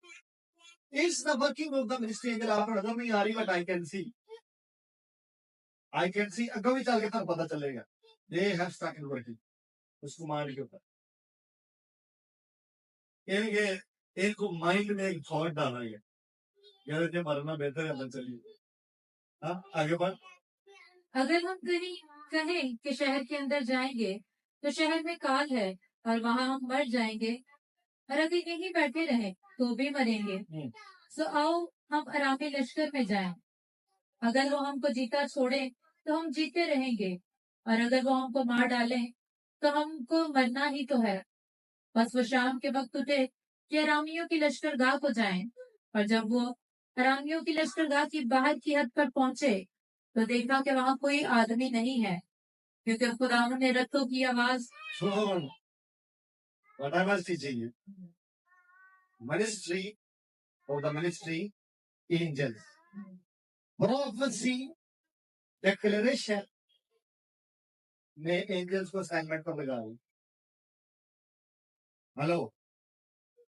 It's the working of the ministry angel। आपको नजर नहीं आ रही, but I can see। अगर भी चल के तब पता चलेगा। They have started working उस कुमार के ऊपर। इनको माइंड में एक थॉट डाला है, यार ये मरना बेहतर है, अंदर चलिए। हाँ, आगे बढ़। अगर हम कहीं कहें कि शहर के अंदर जाएंगे तो शहर में काल है और वहाँ हम मर जाएंगे, और अगर यहीं बैठे रहें तो भी मरेंगे। सो आओ हम आरामी लश्कर में जाएं। अगर वो हमको जीता छोड़े तो हम जीते रहेंगे, और अगर वो हमको मार डालें तो हमको मरना ही तो है। बस वो शाम के वक्त उठे कि आरामियों की लश्करगाह को जाएं, और जब वो अरामियों की लश्करगाह की बाहर की हद पर पहुंचे तो देखा कि वहां कोई आदमी नहीं है, क्योंकि खुदावंद ने रथों की आवाज सुन, what I was teaching you, ministry of the ministry angels, prophecy, declaration में angels को assignment पर लगाओ. हेलो,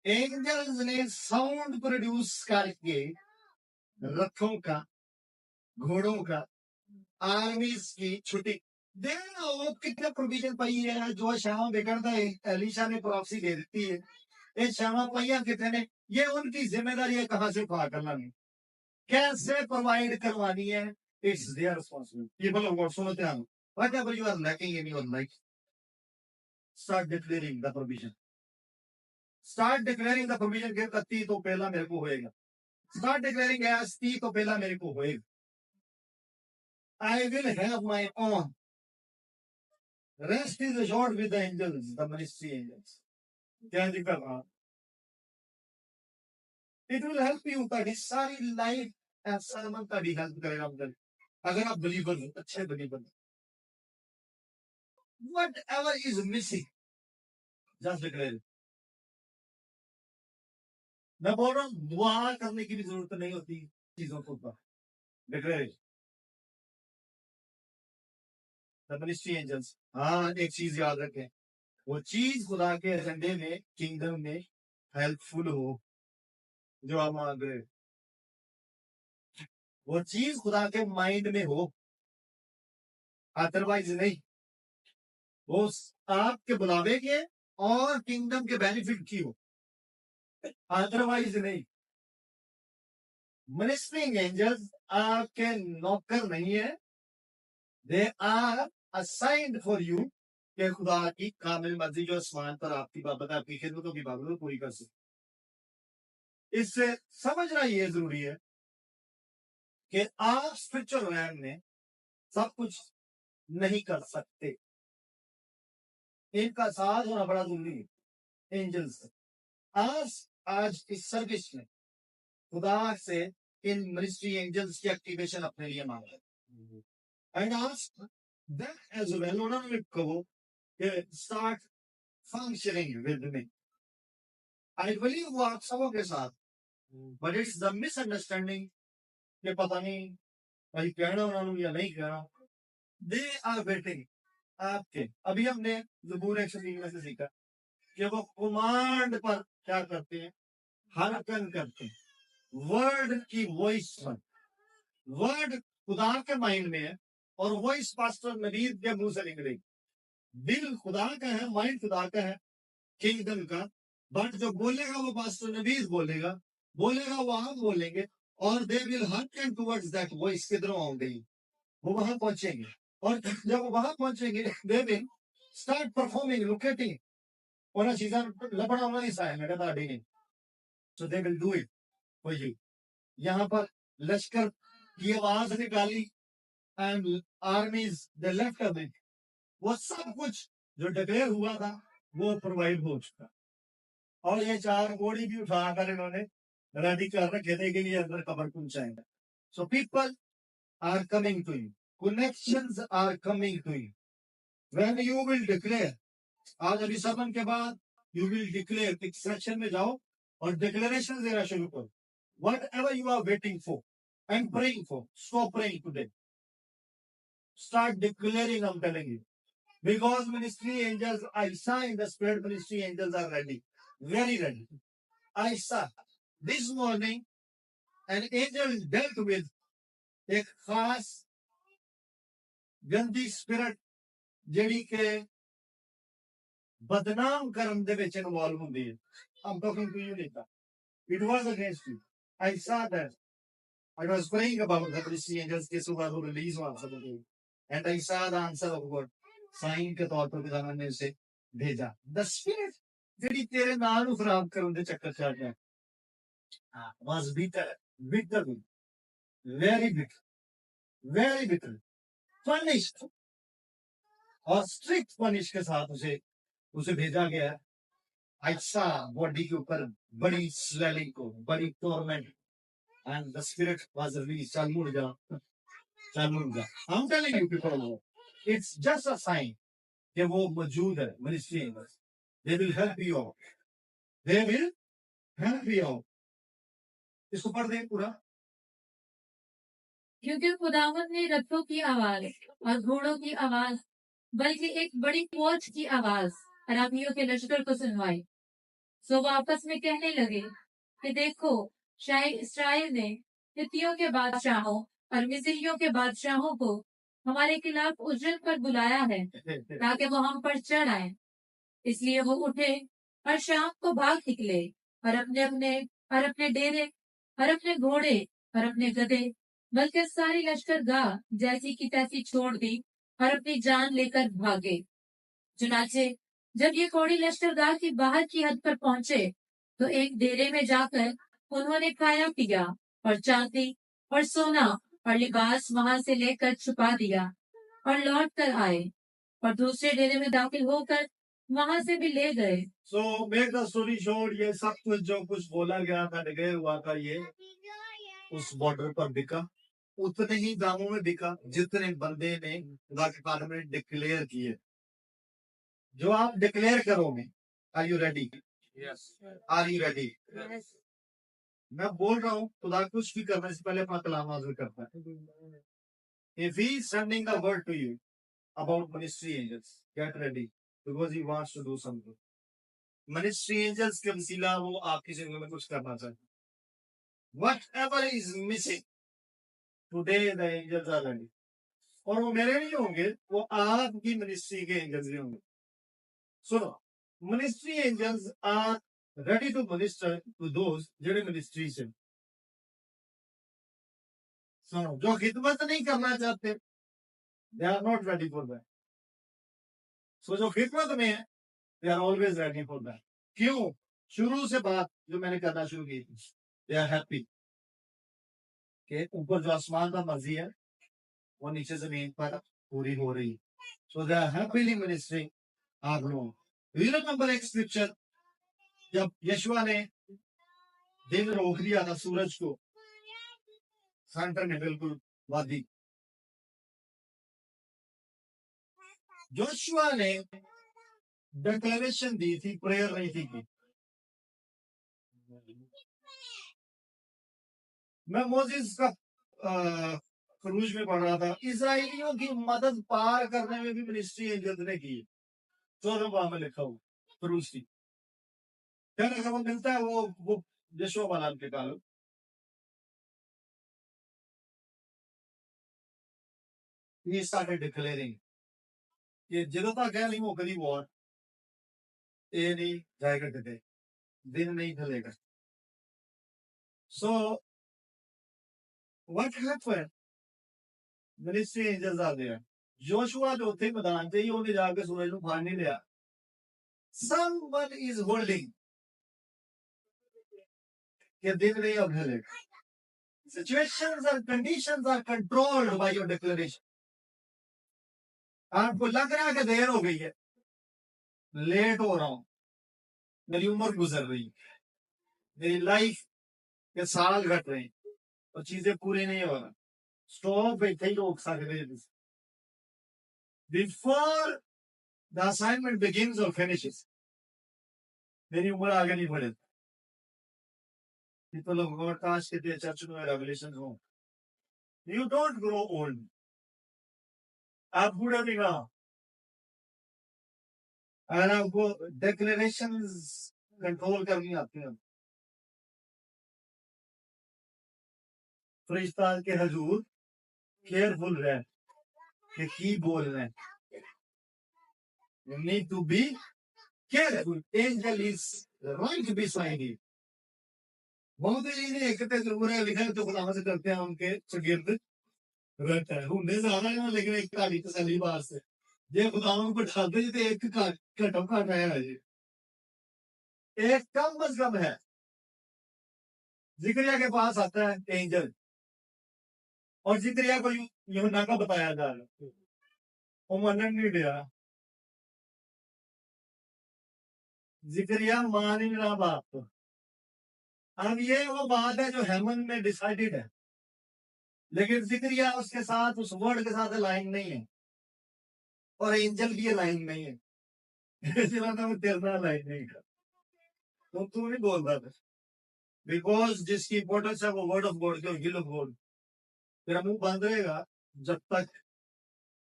angels ने sound produce करके रथों का, घोड़ों का, आर्मीज की छुट्टी देना, वो कितने प्रोविजन पाई है जो शाम बिगड़ता है, एलिशा ने प्रोफेसी दे देती है, ये शामा पाइया कितने ने, ये उनकी जिम्मेदारी है कहां से उठा कर लानी, कैसे प्रोवाइड करवानी है, it's there responsibility. People of God सुनो ध्यान, whatever you are lacking in your life, start declaring the provision, start declaring the provision के 31 तो पहला मेरे को होएगा, स्टार्ट डिक्लेयरिंग एज 30 तो पहला मेरे को होएगा, I will have my own. Rest is assured with the angels, the ministry angels. क्या जिक्र रहा? It will help you ताकि सारी लाइफ सर्मन का भी हेल्प करेगा अंदर. अगर आप बिलीवर हो, अच्छे बिलीवर हो. Whatever is missing, just declare it. मैं बोल रहा हूँ दुआ करने की भी जरूरत नहीं होती चीजों को ऊपर. Declare it. The ministry angels. हाँ, एक चीज याद रखें, वो चीज खुदा के एजेंडे में, किंगडम में हेल्पफुल हो जो आप मांग रहे हो, वो चीज खुदा के माइंड में हो, अदरवाइज नहीं. वो आपके बुलावे के और किंगडम के बेनिफिट की हो, अदरवाइज नहीं. मिनिस्टरिंग एंजल्स आपके नौकर नहीं है, they are assigned for you कि खुदा की कामिल मर्जी जो आसमान पर आपकी बाबत, आपकी खिदमतों की बाबत पूरी कर सके. इससे समझना ये जरूरी है कि आप स्पिरिचुअल रैम में सब कुछ नहीं कर सकते, इनका साथ होना बड़ा जरूरी है. एंजल्स आज इस सर्विस में खुदा से इन मिनिस्ट्री एंजल्स की एक्टिवेशन अपने लिए मांगा है. And ask that as well, उन्होंने कहो कि start functioning with me. I believe वो आप सबों के साथ, बट इट्स द मिसअंडरस्टैंडिंग कि पता नहीं भाई कहना उन्होंने या नहीं कहना. दे आर वेटिंग आपके. अभी हमने ज़बूर 103 में से सीखा कि वो कमांड पर क्या करते हैं, हरकन करते हैं, वर्ड की वॉइस पर. वर्ड खुदा के माइंड में है और वॉइस पास्टर नबीद के मुंह से निकलेगी. दिल खुदा का है, माइंड खुदा का है, किंगडम का, बट जो बोलेगा वो पास्टर नबीद बोलेगा, बोलेगा वो आप बोलेंगे, और they will hearken towards that voice. किधरों आऊंगे वो वहां पहुंचेंगे, और जब वो वहां पहुंचेंगे they will start performing, locating. और चीजा लपड़ा होना नहीं सा है मेरा दादी ने, so they will do it for you. यहाँ पर लश्कर की आवाज निकाली and armies they left away. वो सब कुछ जो डिक्लेयर हुआ था वो प्रोवाइड हो चुका, और ये 4 गोली भी उठाकर इन्होंने रेडी कर रखे थे कि ये अंदर कबर पहुंचाएंगे. So people are coming to you, connections are coming to you when you will declare. आज अभी सरमन के बाद यू विल डिक्लेयर. एक सेक्शन में जाओ और डिक्लेरेशन देना शुरू करो. Whatever you are waiting for and praying for, stop praying today. Start declaring, I'm telling you. Because ministry angels, I saw in the spirit, ministry angels are ready. Very ready. I saw this morning an angel dealt with एक खास गंदी spirit ਜਿਹੜੀ ਕਿ बदनाम ਕਰਨ ਦੇ ਵਿੱਚ involve ਹੁੰਦੀ ਹੈ. I'm talking to you later. It was against you. I saw that. I was praying about the ministry angels के सुबह को release हुआ सब लोग, and I saw the answer of God. Sign के तौर पर खुदा ने उसे भेजा. The spirit ਜਿਹੜੀ ਤੇਰੇ ਨਾਂ ਨੂੰ ਖਰਾਬ ਕਰਨ ਦੇ ਚੱਕਰ ਚ ਆ ਗਿਆ was bitter, bitter, very bitter, very bitter, punished, और स्ट्रिक्ट पनिश के साथ उसे भेजा गया. अच्छा बॉडी के ऊपर बड़ी स्वेलिंग को, बड़ी torment, and the spirit was released. चल मुड़ जा, चल मुड़ जा. I'm telling you people, it's just a sign कि वो मौजूद है ministry angels. They will help you out. They will help you out. इसको पढ़ दें पूरा. क्योंकि खुदावंद ने रथों की आवाज और घोड़ों की आवाज बल्कि एक बड़ी फौज की आवाज अरामियों के लश्कर को सुनवाई। सो वो आपस में कहने लगे कि देखो, शायद इसराइल ने हित्तियों के बादशाहों और मिस्रियों के बादशाहों को हमारे खिलाफ उज्जल पर बुलाया है ताकि वो हम पर चढ़ आए। इसलिए वो उठे और शाम को भाग निकले और अपने डेरे और अपने घोड़े और अपने गधे बल्कि सारी लश्करगाह जैसी की तैसी छोड़ दी और अपनी जान लेकर भागे। चुनाचे जब ये घोड़ी लश्करगाह की बाहर की हद पर पहुंचे तो एक डेरे में जाकर उन्होंने खाया पिया और चांदी और सोना और लिबास वहां से लेकर छुपा दिया और लौट कर आए और दूसरे डेरे में दाखिल होकर वहां से भी ले गए। So make the story short, ये सब कुछ जो कुछ बोला गया था डिक्लेयर हुआ था, ये उस बॉर्डर पर बिका, उतने ही दामों में बिका जितने बंदे ने खुदा के बारे में डिक्लेयर किए। जो आप डिक्लेयर करोगे, are you ready? Yes. Are you ready? मैं बोल रहा हूँ, खुदा कुछ भी करने से पहले अपना कलाम नाज़िल करता है। If he is sending the word to you about ministry angels, get ready because he wants to do something. Ministry angels के वसीला वो आपकी जिंदगी में कुछ करना चाहते हैं. Whatever is missing, today the angels are ready. और वो मेरे नहीं होंगे, वो आपकी मिनिस्ट्री के एंजल्स भी होंगे. सुनो, ministry angels are ready to minister to those जिन्हें मिनिस्ट्री से. सुनो, जो खिदमत नहीं करना चाहते, they are not ready for that. So जो खिदमत में है, they are always ready for that. क्यों? शुरू से बात जो मैंने करना शुरू की थी, they are happy कि ऊपर जो आसमान का मर्जी है वो नीचे जमीन पर पूरी हो रही है. So they are happily ministering our Lord. Do you remember एक स्क्रिप्चर जब यशुआ ने दिन रोक दिया था सूरज को सेंटर में बिल्कुल वादी, जोशुआ ने डिक्लेरेशन दी थी, प्रेयर नहीं थी की. मैं मोसेस का खरूज में पढ़ रहा था, इजराइलियों की मदद पार करने में भी मिनिस्ट्री एंजल्स ने की. 14 बार में लिखा हुआ खरूज की. फिर अगर वो मिलता है वो यशुआ वाला के काल he started declaring कि ਜਦੋਂ तक गया नहीं वो कभी वॉर ये नहीं जाएगा, कदे दिन नहीं ढलेगा. So what happened? Ministry angels are there. Joshua जो थे मैदान थे, उन्हें जाकर सूरज को फाड़ नहीं लिया. Someone is holding कि दिन नहीं अब ढलेगा. Situations and conditions are controlled by your declaration. आपको लग रहा है कि देर हो गई है, लेट हो रहा हूं, मेरी उम्र गुजर रही है, मेरी लाइफ के साल घट रहे हैं और चीजें पूरी नहीं हो रहा. स्टॉप पे ही रोक सकते हैं. Before the assignment begins or finishes, मेरी उम्र आगे नहीं बढ़े. तो लोग और काश के चर्च में रेवलेशन हो. You don't grow old. आप बूढ़े भी ना. अगर आपको डिक्लेरेशंस कंट्रोल करनी आती है, फरिश्ता के हजूर केयरफुल रहे कि की बोलना है. You need to be careful. Angel is right beside you. बहुत ही नहीं एक ते जरूर है लिखा है तो खुदा से करते हैं उनके शागिर्द रहता है. होने ज्यादा है लेकिन एक कहानी तसल्ली बात से ये खुदा को ढालते जी तो एक घटो घट है जी. एक कम अज कम है. जिक्रिया के पास आता है एंजल और जिक्रिया को यूहन्ना का बताया जा रहा है. वो मनन नहीं दिया. जिक्रिया मान ही ना बाप. अब ये वो बात है जो हेमन में डिसाइडेड है, लेकिन जिक्रिया उसके साथ, उस वर्ड के साथ अलाइन नहीं है, और एंजल भी अलाइन नहीं है। जिन्होंने वो तेरे साथ अलाइन नहीं कर, तो तू नहीं बोल रहा था, बिकॉज जिसकी इंपॉर्टेंस है वो वर्ड ऑफ गॉड की, विल ऑफ गॉड। तेरा मुंह बंद रहेगा जब तक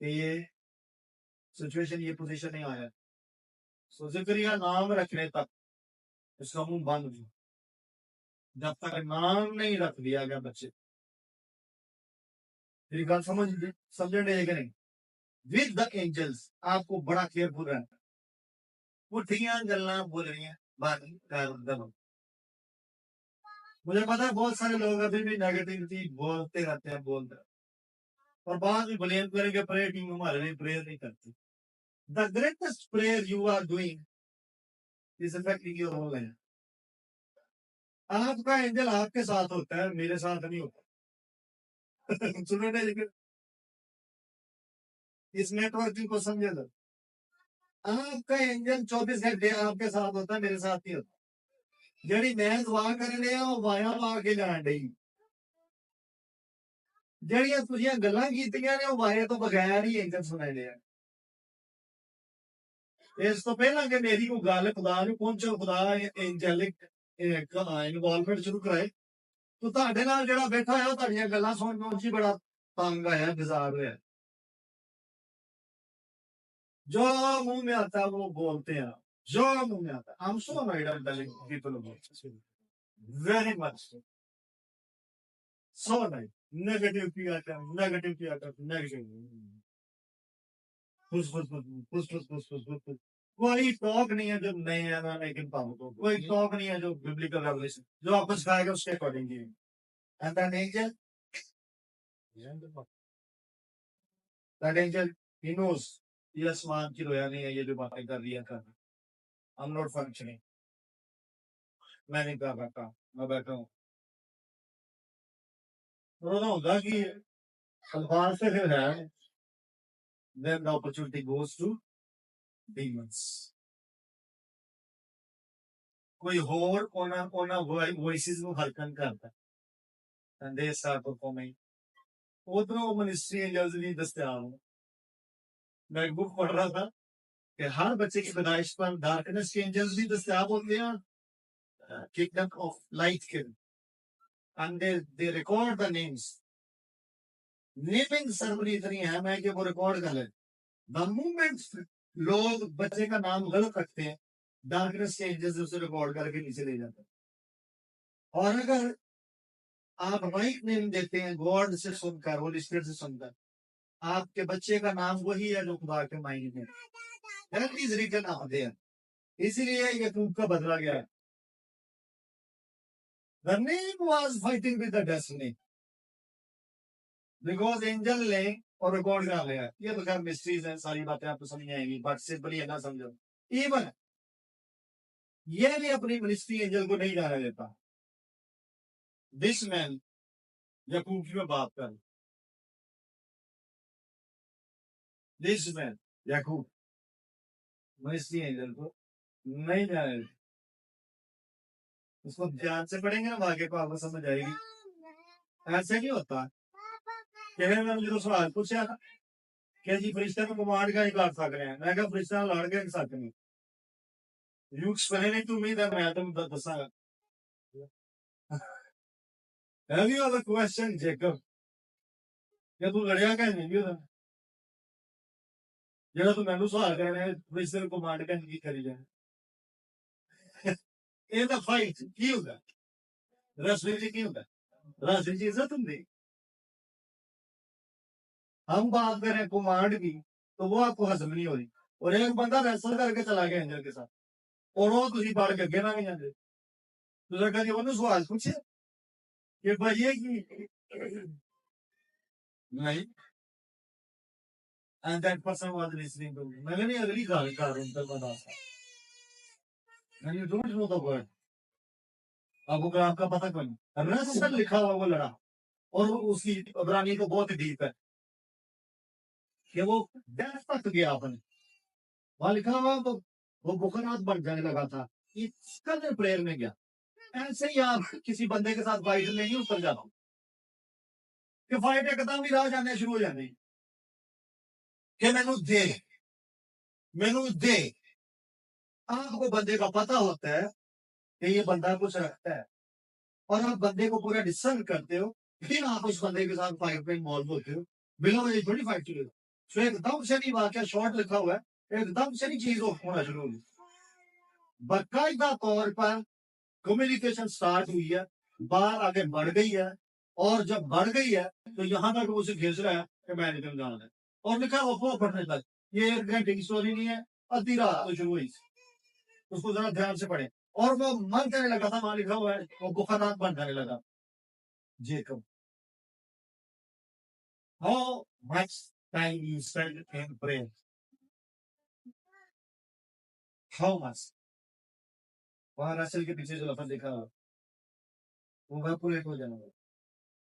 कि ये सिचुएशन, ये पोजीशन नहीं आया। सो जिक्रिया नाम रखने तक उसका मुंह बंद हो, जब तक नाम नहीं रख दिया गया बच्चे। मेरी बात समझ रहे कि नहीं? विद द एंजल्स आपको बड़ा केयरफुल रहना है। पुठियां गल्ला बोल रही हैं, बात कर दो। मुझे पता है बहुत सारे लोग अभी भी नेगेटिविटी बोलते रहते हैं, बोलते हैं, और बाद में ब्लेम करेंगे प्रेयर टीम हमारे लिए प्रेयर नहीं करती। The greatest prayer you are doing is affecting your whole life. आपका एंजल आपके साथ होता है, मेरे साथ नहीं होता। सुनो ना, लेकिन इस नेटवर्किंग को समझे लो। आपका एंजल 24 घंटे आपके साथ होता है, मेरे साथ नहीं होता। ਜਿਹੜੀ ਮੈਂ ਦੁਆ ਕਰਨ ਡਿਆ ਉਹ ਵਾਇਆ ਵਾ ਕੇ ਜਾਣ ਡਈ, ਜਿਹੜੀਆਂ ਤੁਸੀਂ ਗੱਲਾਂ ਕੀਤੀਆਂ ਨੇ ਉਹ ਵਾਏ ਤੋਂ ਬਗੈਰ ਹੀ ਐਂਜਲ ਸੁਣਾਏ ਨੇ। ਇਸ ਤੋਂ ਪਹਿਲਾਂ ਕਿ ਮੇਰੀ ਕੋਈ ਗੱਲ ਖੁਦਾ ਨੂੰ ਪਹੁੰਚੋ, ਖੁਦਾ ਐਂਜਲਿਕ ਇਨਵੋਲਵਮੈਂਟ ਸ਼ੁਰੂ ਕਰਾਏ, तो ਤੁਹਾਡੇ ਨਾਲ ਜਿਹੜਾ ਬੈਠਾ ਹੈ ਉਹ ਤੁਹਾਡੀਆਂ ਗੱਲਾਂ ਸੁਣਨ ਨੂੰ ਜੀ ਬੜਾ ਤੰਗ ਆਇਆ, ਗੁਜ਼ਾਰ ਹੋਇਆ। जो मुंह में आता है वो बोलते हैं, जो मुंह में आता है। I'm so annoyed at telling people about this. Very much so. So annoyed. Negative की आता है, negative की आता है, negative। Push push push push push push push push push. कोई टॉक नहीं है जो नए आना लेकिन पाओ को, कोई टॉक नहीं है जो बिब्लिकल रेवलेशन जो आपको सिखाएगा उसके अकॉर्डिंग ही। And that angel, that angel he knows ये आसमान की रोया नहीं है, ये जो बातें कर रही है कर, I'm not functioning, मैं नहीं कर रहा काम, मैं बैठा हूँ। रोना होगा कि अल्फाज से फिर है, then the opportunity goes to demons। कोई होर ओना वॉइसेस को हल्कन करता है, and they start performing। उधरों मिनिस्ट्री एंजल्स भी दस्तयाब हो। मैं एक बुक पढ़ रहा था कि हर बच्चे की पैदाइश पर डार्कनेस के एंजल्स भी दस्तयाब होते हैं, किंगडम ऑफ लाइट के, and they record the names। Naming ceremony इतनी है मैं कि वो रिकॉर्ड कर ले। द मोमेंट लोग बच्चे का नाम गलत रखते हैं, डार्कनेस के एंजल्स उसे रिकॉर्ड करके नीचे ले जाते हैं। और अगर आप राइट नेम देते हैं गॉड से सुनकर, होली स्पिरिट से सुनकर, आपके बच्चे का नाम वही है जो खुदा के मायने में that is written out there. इसीलिए याकूब का बदला गया। The name was fighting with the destiny, because angel ने और रिकॉर्ड कर लिया। ये तो खैर मिस्ट्रीज हैं, सारी बातें आपको समझ आएंगी, बट सिंपली है ना समझो। इवन ये भी अपनी मिनिस्ट्री एंजल को नहीं जाने देता। दिस मैन, याकूब की मैं बात कर, this man Yakub ministry angel को नहीं जाने देता। उसको ध्यान से पढ़ेंगे ना आगे को आपको समझ आएगी। ऐसे नहीं होता कि मैंने जो सवाल पूछा ना कि जी फरिश्ते को कमांड का ही कर सकते हैं, मैं क्या फरिश्ता लड़ के सकते हैं। You explain it to me, then मैं तुम दसांगा। Have you ever questioned Jacob? क्या तू लड़िया क्या नहीं भी होता? जरा तू मैंने सवाल करना है फरिश्ते को कमांड का नहीं करी जाए। In the fight की होगा? रस्मी की होगा? रस्मी की इज्जत होती। हम बात करें कमांड की तो वो आपको हजम नहीं हो रही, और एक बंदा रेसल करके चला गया एंजल के साथ, और वो तुझी पढ़ के अगे ना नहीं जाते। तुझे कभी ਉਹਨੂੰ सवाल पूछे कि भाई ये की नहीं, and that person was listening to me। मैंने नहीं अगली गाली कर रहा हूँ तब बता सा, and you don't know the word। आपको ग्राम का पता कौन? रेसल लिखा हुआ वो लड़ा, और उसकी इब्रानी तो बहुत डीप है कि वो डेथ तक गया अपने, वहां लिखा हुआ वो बुखरात बन जाने लगा था। इसका प्रेयर में गया, ऐसे ही आप किसी बंदे के साथ फाइट नहीं उतर जाता कि फाइट एकदम ही राह जाने शुरू हो जाती कि मैनू दे आपको बंदे का पता होता है कि ये बंदा कुछ रखता है और आप बंदे को पूरा डिस्कस करते हो फिर आप उस बंदे के साथ फाइट में इन्वॉल्व होते हो बिना वजह थोड़ी फाइट शुरू होती सो एकदम से नहीं वाक्य शॉर्ट लिखा हुआ है एकदम से नहीं चीज होना शुरू होगी बाकायदा तौर पर कम्युनिकेशन स्टार्ट हुई है बाहर आगे बढ़ गई है और जब बढ़ गई है तो यहाँ तक उसे घिस रहा है कि मैं निकल जाना है और लिखा वो पढ़ने तक ये 1 घंटे की स्टोरी नहीं है आधी रात तो शुरू हुई उसको जरा ध्यान से पढ़े और वो मन करने लगा था वहां लिखा हुआ है वो बुखानात बन करने लगा Jacob how much time you spend in prayer how much वहां रसल के पीछे जो लफज देखा वो वैपोरेट हो जाना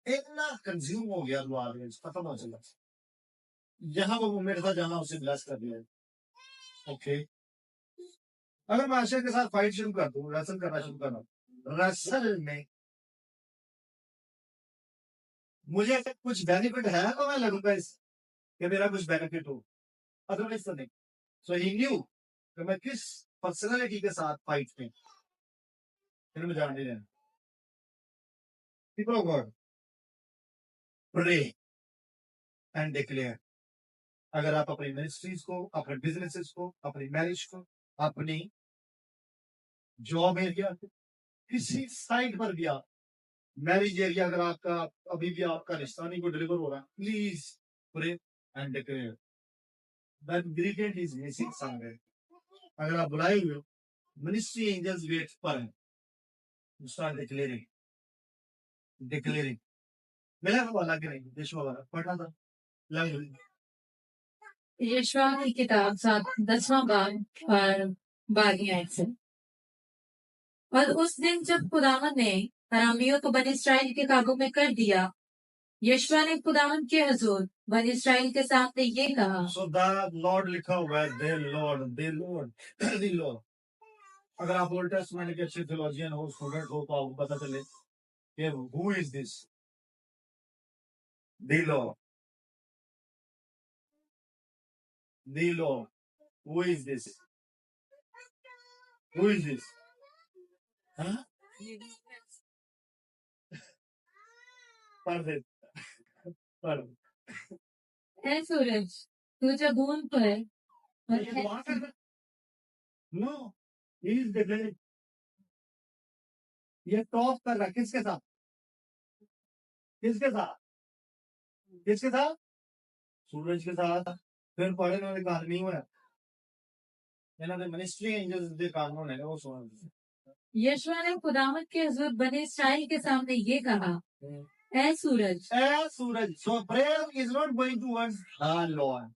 इतना कंज्यूम हो गया दुआ में खत्म हो चला यहाँ वो मेरे साथ जाना उसे ब्लेस कर दिया ओके अगर मैं आशा के साथ फाइट शुरू कर दूं रसल करना शुरू करना रसल में मुझे कुछ बेनिफिट है तो मैं लड़ूंगा इस कि मेरा कुछ बेनिफिट हो अदरवाइज तो नहीं सो ही न्यू कि मैं किस पर्सनालिटी के साथ फाइट में फिर मैं जान नहीं देना people of God pray and declare अगर आप अपनी मिनिस्ट्रीज को अपने बिजनेसेस को अपनी मैरिज को अपनी जॉब एरिया किसी साइड पर भी आप मैरिज एरिया अगर आपका अभी भी आपका रिश्ता नहीं को डिलीवर हो रहा है please pray and declare that ingredient is missing somewhere अगर आप बुलाए हुए हो मिनिस्ट्री एंजल्स वेट पर है स्टार्ट डिक्लेयरिंग मिला वाला कि नहीं देशवा वाला पढ़ा था लग यशवा की किताब 10वां बाब और 12वीं आयत से और उस दिन जब खुदावन ने हरामियों को बनी इस्राएल के काबू में कर दिया यशवा ने खुदावन के हजूर बनी इस्राएल के सामने ये कहा सो द लॉर्ड लिखा हुआ है दे लॉर्ड द लॉर्ड अगर आप ओल्ड टेस्टमेंट के अच्छे थियोलॉजियन हो स्टूडेंट हो तो आपको पता चले कि who is this the Lord who is this हाँ पढ़ दे पढ़ ऐ सूरज तू जब ऊन पर और ये दुआ कर नो ही इज डिक्लेयरिंग ये टॉप कर रहा किसके साथ किसके साथ किसके साथ सूरज के साथ फिर पढ़े उन्होंने कहा नहीं हुआ इन्होंने मिनिस्ट्री एंजल्स दे कानून है वो सुन यशवा ने खुदावन के हजूर बने इस्राएल के सामने ये कहा ऐ सूरज so prayer is not going towards the Lord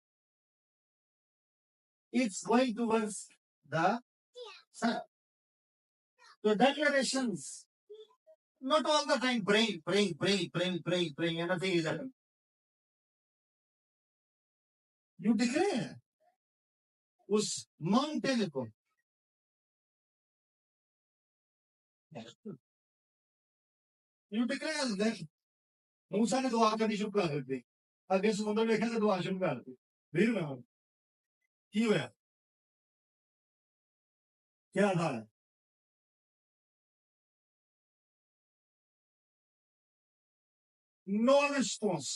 it's going towards the sun so declarations not all the time praying and nothing is happening you declare उस माउंटेन को you declare that मूसा ने दुआ करनी शुरू कर दी अगे समुद्र देखे तो दुआ शुरू कर दी फिर ना की होया क्या था नो रिस्पॉन्स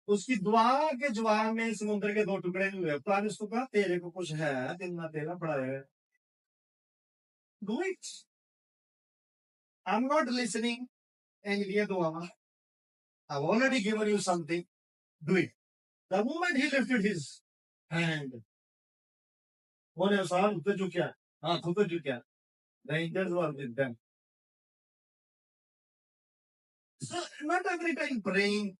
उसकी दुआ के जवाब में समुद्र के 2 टुकड़े नहीं हुए तो उसको कहा तेरे को कुछ है दिन ना तेरा बड़ा है do it I am not listening and ये दुआ I've already given you something do it the moment he lifted his hand वो ने साल ऊपर झुकिया हाथ ऊपर झुकिया the angels were with them so not every time praying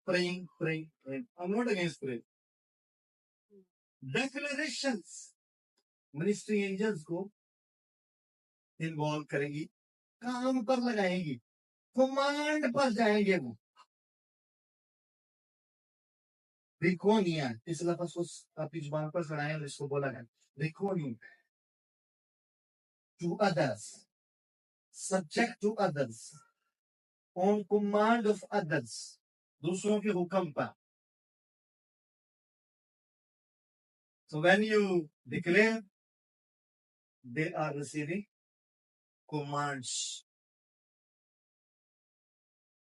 I'm not against prayer declarations ministry angels को involve करेगी काम पर लगाएगी कमांड पर जाएंगे वो रिकोनिया इस लफ्ज को अपनी जुबान पर सुनाया और इसको बोला है रिकोनिया to others subject to others, on command of others, दूसरों के हुक्म पर. So when you declare, they are receiving commands.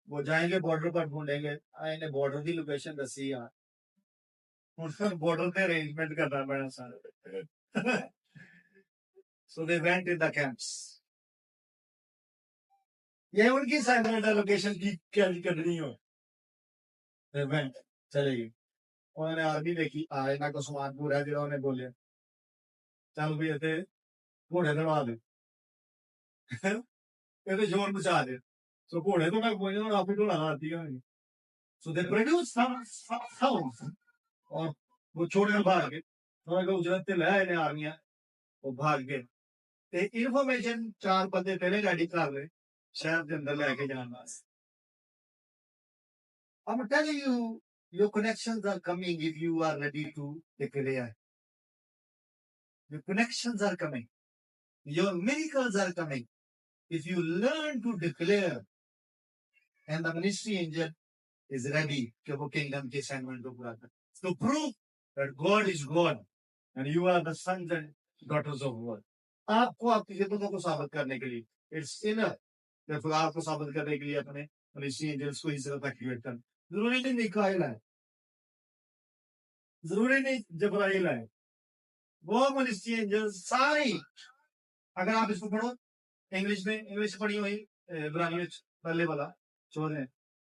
वो जाएंगे बॉर्डर पर ढूंढेंगे, इन्हें बॉर्डर की लोकेशन दसी यार, उन बॉर्डर पे अरेंजमेंट करना पड़ा सारा. So they went in the camps. ये उनकी असाइनमेंट लोकेशन की क्या करनी हो. They went, चले गए. उन्होंने आर्मी देखी, आए ना को सामान पूरा दिया, उन्हें बोले चल भी ये घोड़े दौड़ा दे, ये जोर बचा दे. So घोड़े तो मैं बोले और आप ही तो लगा दिया. So they produced some sounds, और वो छोड़कर भाग गए. उन्होंने कहा उजरत ले आए ने आर्मियां, वो भाग गए. ते इंफॉर्मेशन 4 बंदे पहले रेडी कर रहे शहर के अंदर लेके जाने वास्ते. I'm telling you, your connections are coming if you are ready to declare. Your connections are coming. Your miracles are coming. If you learn to declare, and the ministry angel is ready to kingdom के assignment को पूरा कर. To prove that God is God and you are the sons and daughters of God. आपको आपकी खिदमतों को साबित करने के लिए, it's enough. फिर आपको साबित करने के लिए अपने ministry angels को ही सिर्फ एक्टिवेट करना. जरूरी नहीं मिकाएल है, जरूरी नहीं जबराइल है, वो मिनिस्ट्री एंजल्स सारी. अगर आप इसको पढ़ो इंग्लिश में, इंग्लिश पढ़ी हुई इब्रानी में पहले वाला 14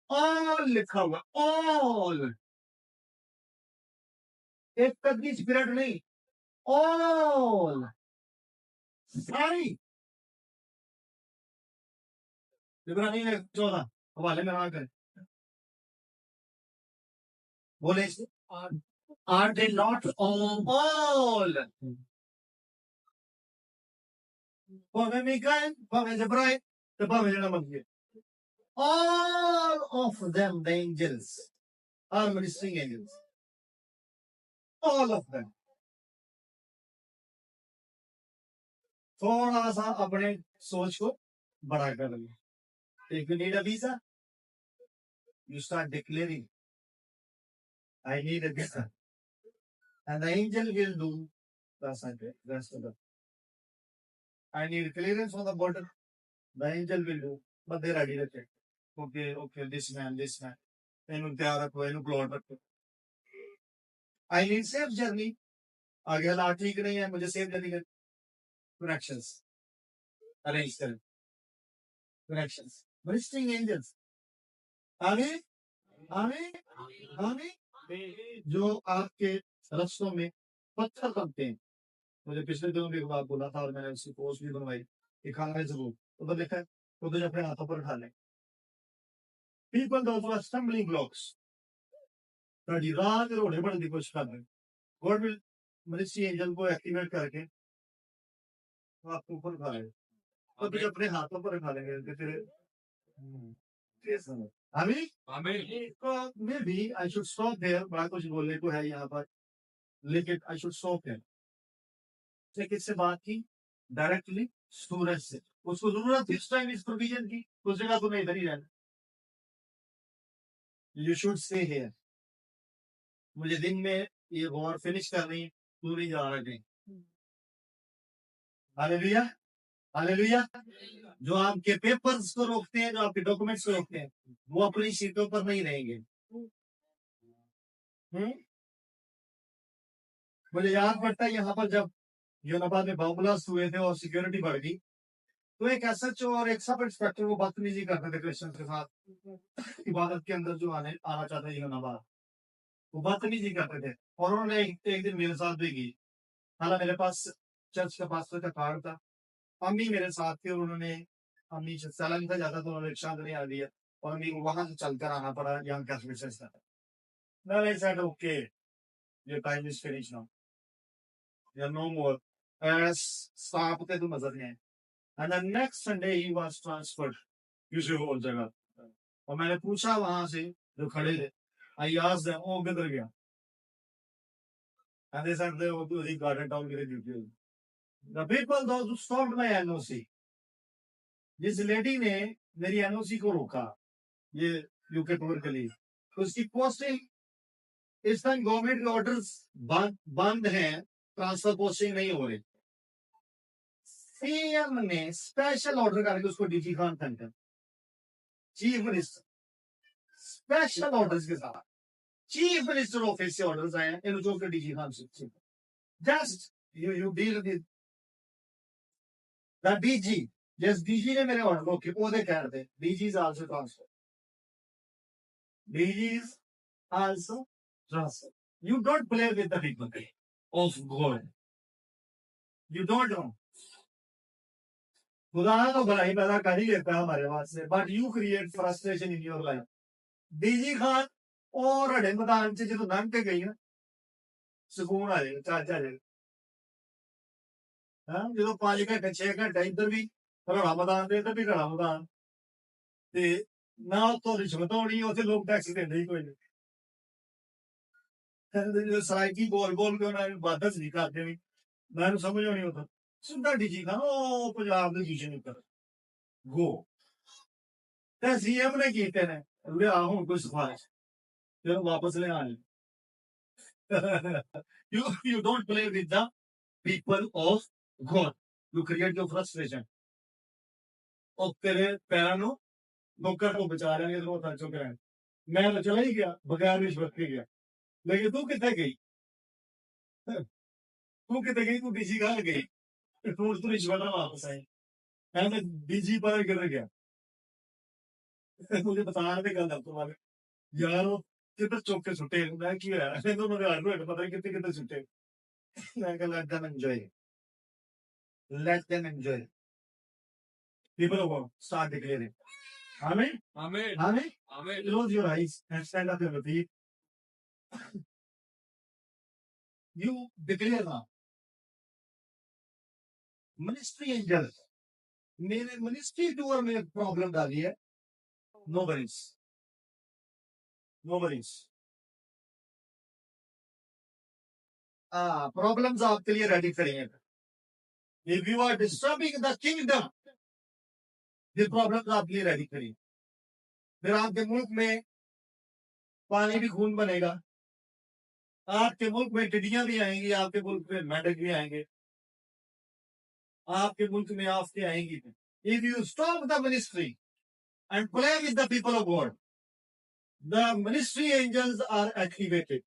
ऑल लिखा हुआ, ऑल, एक कदमी स्पिरिट नहीं, ऑल, सारी. इब्रानी में 14 हवाले में आ गए, बोले Are they not all? Bhave Mikael, भावे जबराइल, तो भावे जना मंगे. All of them, the angels, are ministering angels. All of them. थोड़ा सा अपने सोच को बड़ा कर लो. If you need a visa, you start declaring, I need a visa. And the angel will do the rest of it. I need clearance on the border. The angel will do, but they're ready to check. Okay, this man. इन्होंने तैयार रखो, इन्होंने plot रखो. I need safe journey. आगे हालात ठीक नहीं है, मुझे safe journey कर. Connections. Arrange करें. Connections. Ministering angels. आगे, आगे, आगे. जो आपके रस्तों में पत्थर बनते हैं. मुझे पिछले दिनों भी एक बात बोला था और मैंने उसकी पोस्ट भी बनवाई कि खाना जरूर उधर लिखा है, उधर अपने हाथों पर उठा लें. People those who are stumbling blocks, ताकि रात रोड़े बढ़ने की कोशिश कर रहे हैं. God will मिनिस्ट्री एंजल को एक्टिवेट करके आपको ऊपर उठा लेंगे, और तुझे अपने हाथों पर उठा लेंगे कि तेरे समझ. आमीन. आमीन. तो maybe I should stop there. बड़ा कुछ बोलने को है यहाँ पर, लेकिन I should stop there. किससे बात की? डायरेक्टली सूरज से. उसको जरूरत थी उस टाइम इस प्रोविजन की, उस जगह तुम्हें इधर ही रहना. You should stay here. मुझे दिन में ये वॉर फिनिश करनी है, तू नहीं जा रहा कहीं. Hallelujah, hallelujah. जो आपके पेपर्स को रोकते हैं, जो आपके डॉक्यूमेंट्स को रोकते हैं, वो अपनी सीटों पर नहीं रहेंगे. मुझे याद पड़ता है यहाँ पर जब यूनाबाद में बम ब्लास्ट हुए थे और सिक्योरिटी बढ़ गई, तो एक एसएचओ और एक सब इंस्पेक्टर वो बदतमीजी करते थे क्रिश्चियन के साथ. इबादत के अंदर जो आना चाहते हैं यूनाबाद, वो बदतमीजी करते थे. और उन्होंने एक दिन मेरे साथ भी की. हालांकि मेरे पास चर्च का पास्टर का कार्ड था, अम्मी मेरे साथ थी और उन्होंने, अम्मी चलन था ज्यादा तो उन्होंने रिक्शा नहीं आ दिया और अम्मी को वहां से चलकर आना पड़ा यंग कैथोलिक चर्च तक. Then I said, okay, your time is finished now. You're no more. सांप के तो नजर नहीं आए. And the next Sunday he was transferred किसी और जगह. और मैंने पूछा वहां से जो खड़े थे, I asked them, oh किधर गया? And they said they were to the garden town के लिए. The people those who stopped my NOC, जिस लेडी ने मेरी एनओसी को रोका, ये यूके टूर के लिए, उसकी पोस्टिंग इस टाइम गवर्नमेंट के ऑर्डर्स बंद हैं, ट्रांसफर पोस्टिंग नहीं हो रही। सीएम ने स्पेशल ऑर्डर करके उसको DG Khan centre, chief minister special orders के साथ चीफ मिनिस्टर ऑफिस से ऑर्डर्स आए हैं इन जो के डीजी खान से just you deal with the DG. जिस डीजी ने मेरे ऑर्डर रोके वो दे कह रहे DG is also transfer, DG is also transfer. You don't play with the people of God, you don't know. खुदा तो भलाई पैदा कर ही लेता है हमारे वास्ते, but you create frustration in your life. DG Khan और रड़े मैदान से जो लंघ के गई ना, सुकून आ जाएगा, चाचा जाएगा। हाँ, जो 5 घंटे 6 घंटे इधर भी रड़ा मैदान दे, इधर भी रड़ा मैदान ते ना तो रिश्वत होनी, उसे लोग टैक्स देंगे ही कोई नहीं। सराइकी बोल बोल के उन्हें बादस नहीं करते भी, मैं समझ नहीं होता। सिद्धा डीजी खान ओ पंजाब के डीजी ने कर गो ते सीएम ने कीते ने ले आ हुन कोई सिफारिश फिर वापस ले आने। you don't play with the people of God, you create your frustration। और तेरे पैरों नु नौकर को बचा लेंगे तो खर्चों कराएंगे। मैं तो चला ही गया बगैर रिश्वत के गया, लेकिन तू कितने गई, तू कितने गई, तू डीजी कहाँ गई, तू रिश्वत में वापस आई। मैं तो डीजी पर गिर गया। मुझे बता रहे थे कल दफ्तर वाले यार वो कितने चौके छुट्टे, मैं की है दोनों के आलू है पता नहीं कितने कितने छुट्टे। मैं कह let them enjoy, let them enjoy। People of God, start declaring. Amen. Amen. Amen. Amen. Close your eyes and stand up and repeat. You declare now. Ministry angels, मेरे मिनिस्ट्री टूर में प्रॉब्लम डाली है। No worries, no worries. Problems आपके लिए ready करेंगे। If you are disturbing the kingdom, ये problems आपके लिए रेडी करेंगे। फिर आपके मुल्क में पानी भी खून बनेगा, आपके मुल्क में टिड्डियां भी आएंगी, आपके मुल्क में मेंढक भी आएंगे, आपके मुल्क में आफतें आएंगी। If you stop the ministry and play with the people of God, the ministry angels are activated।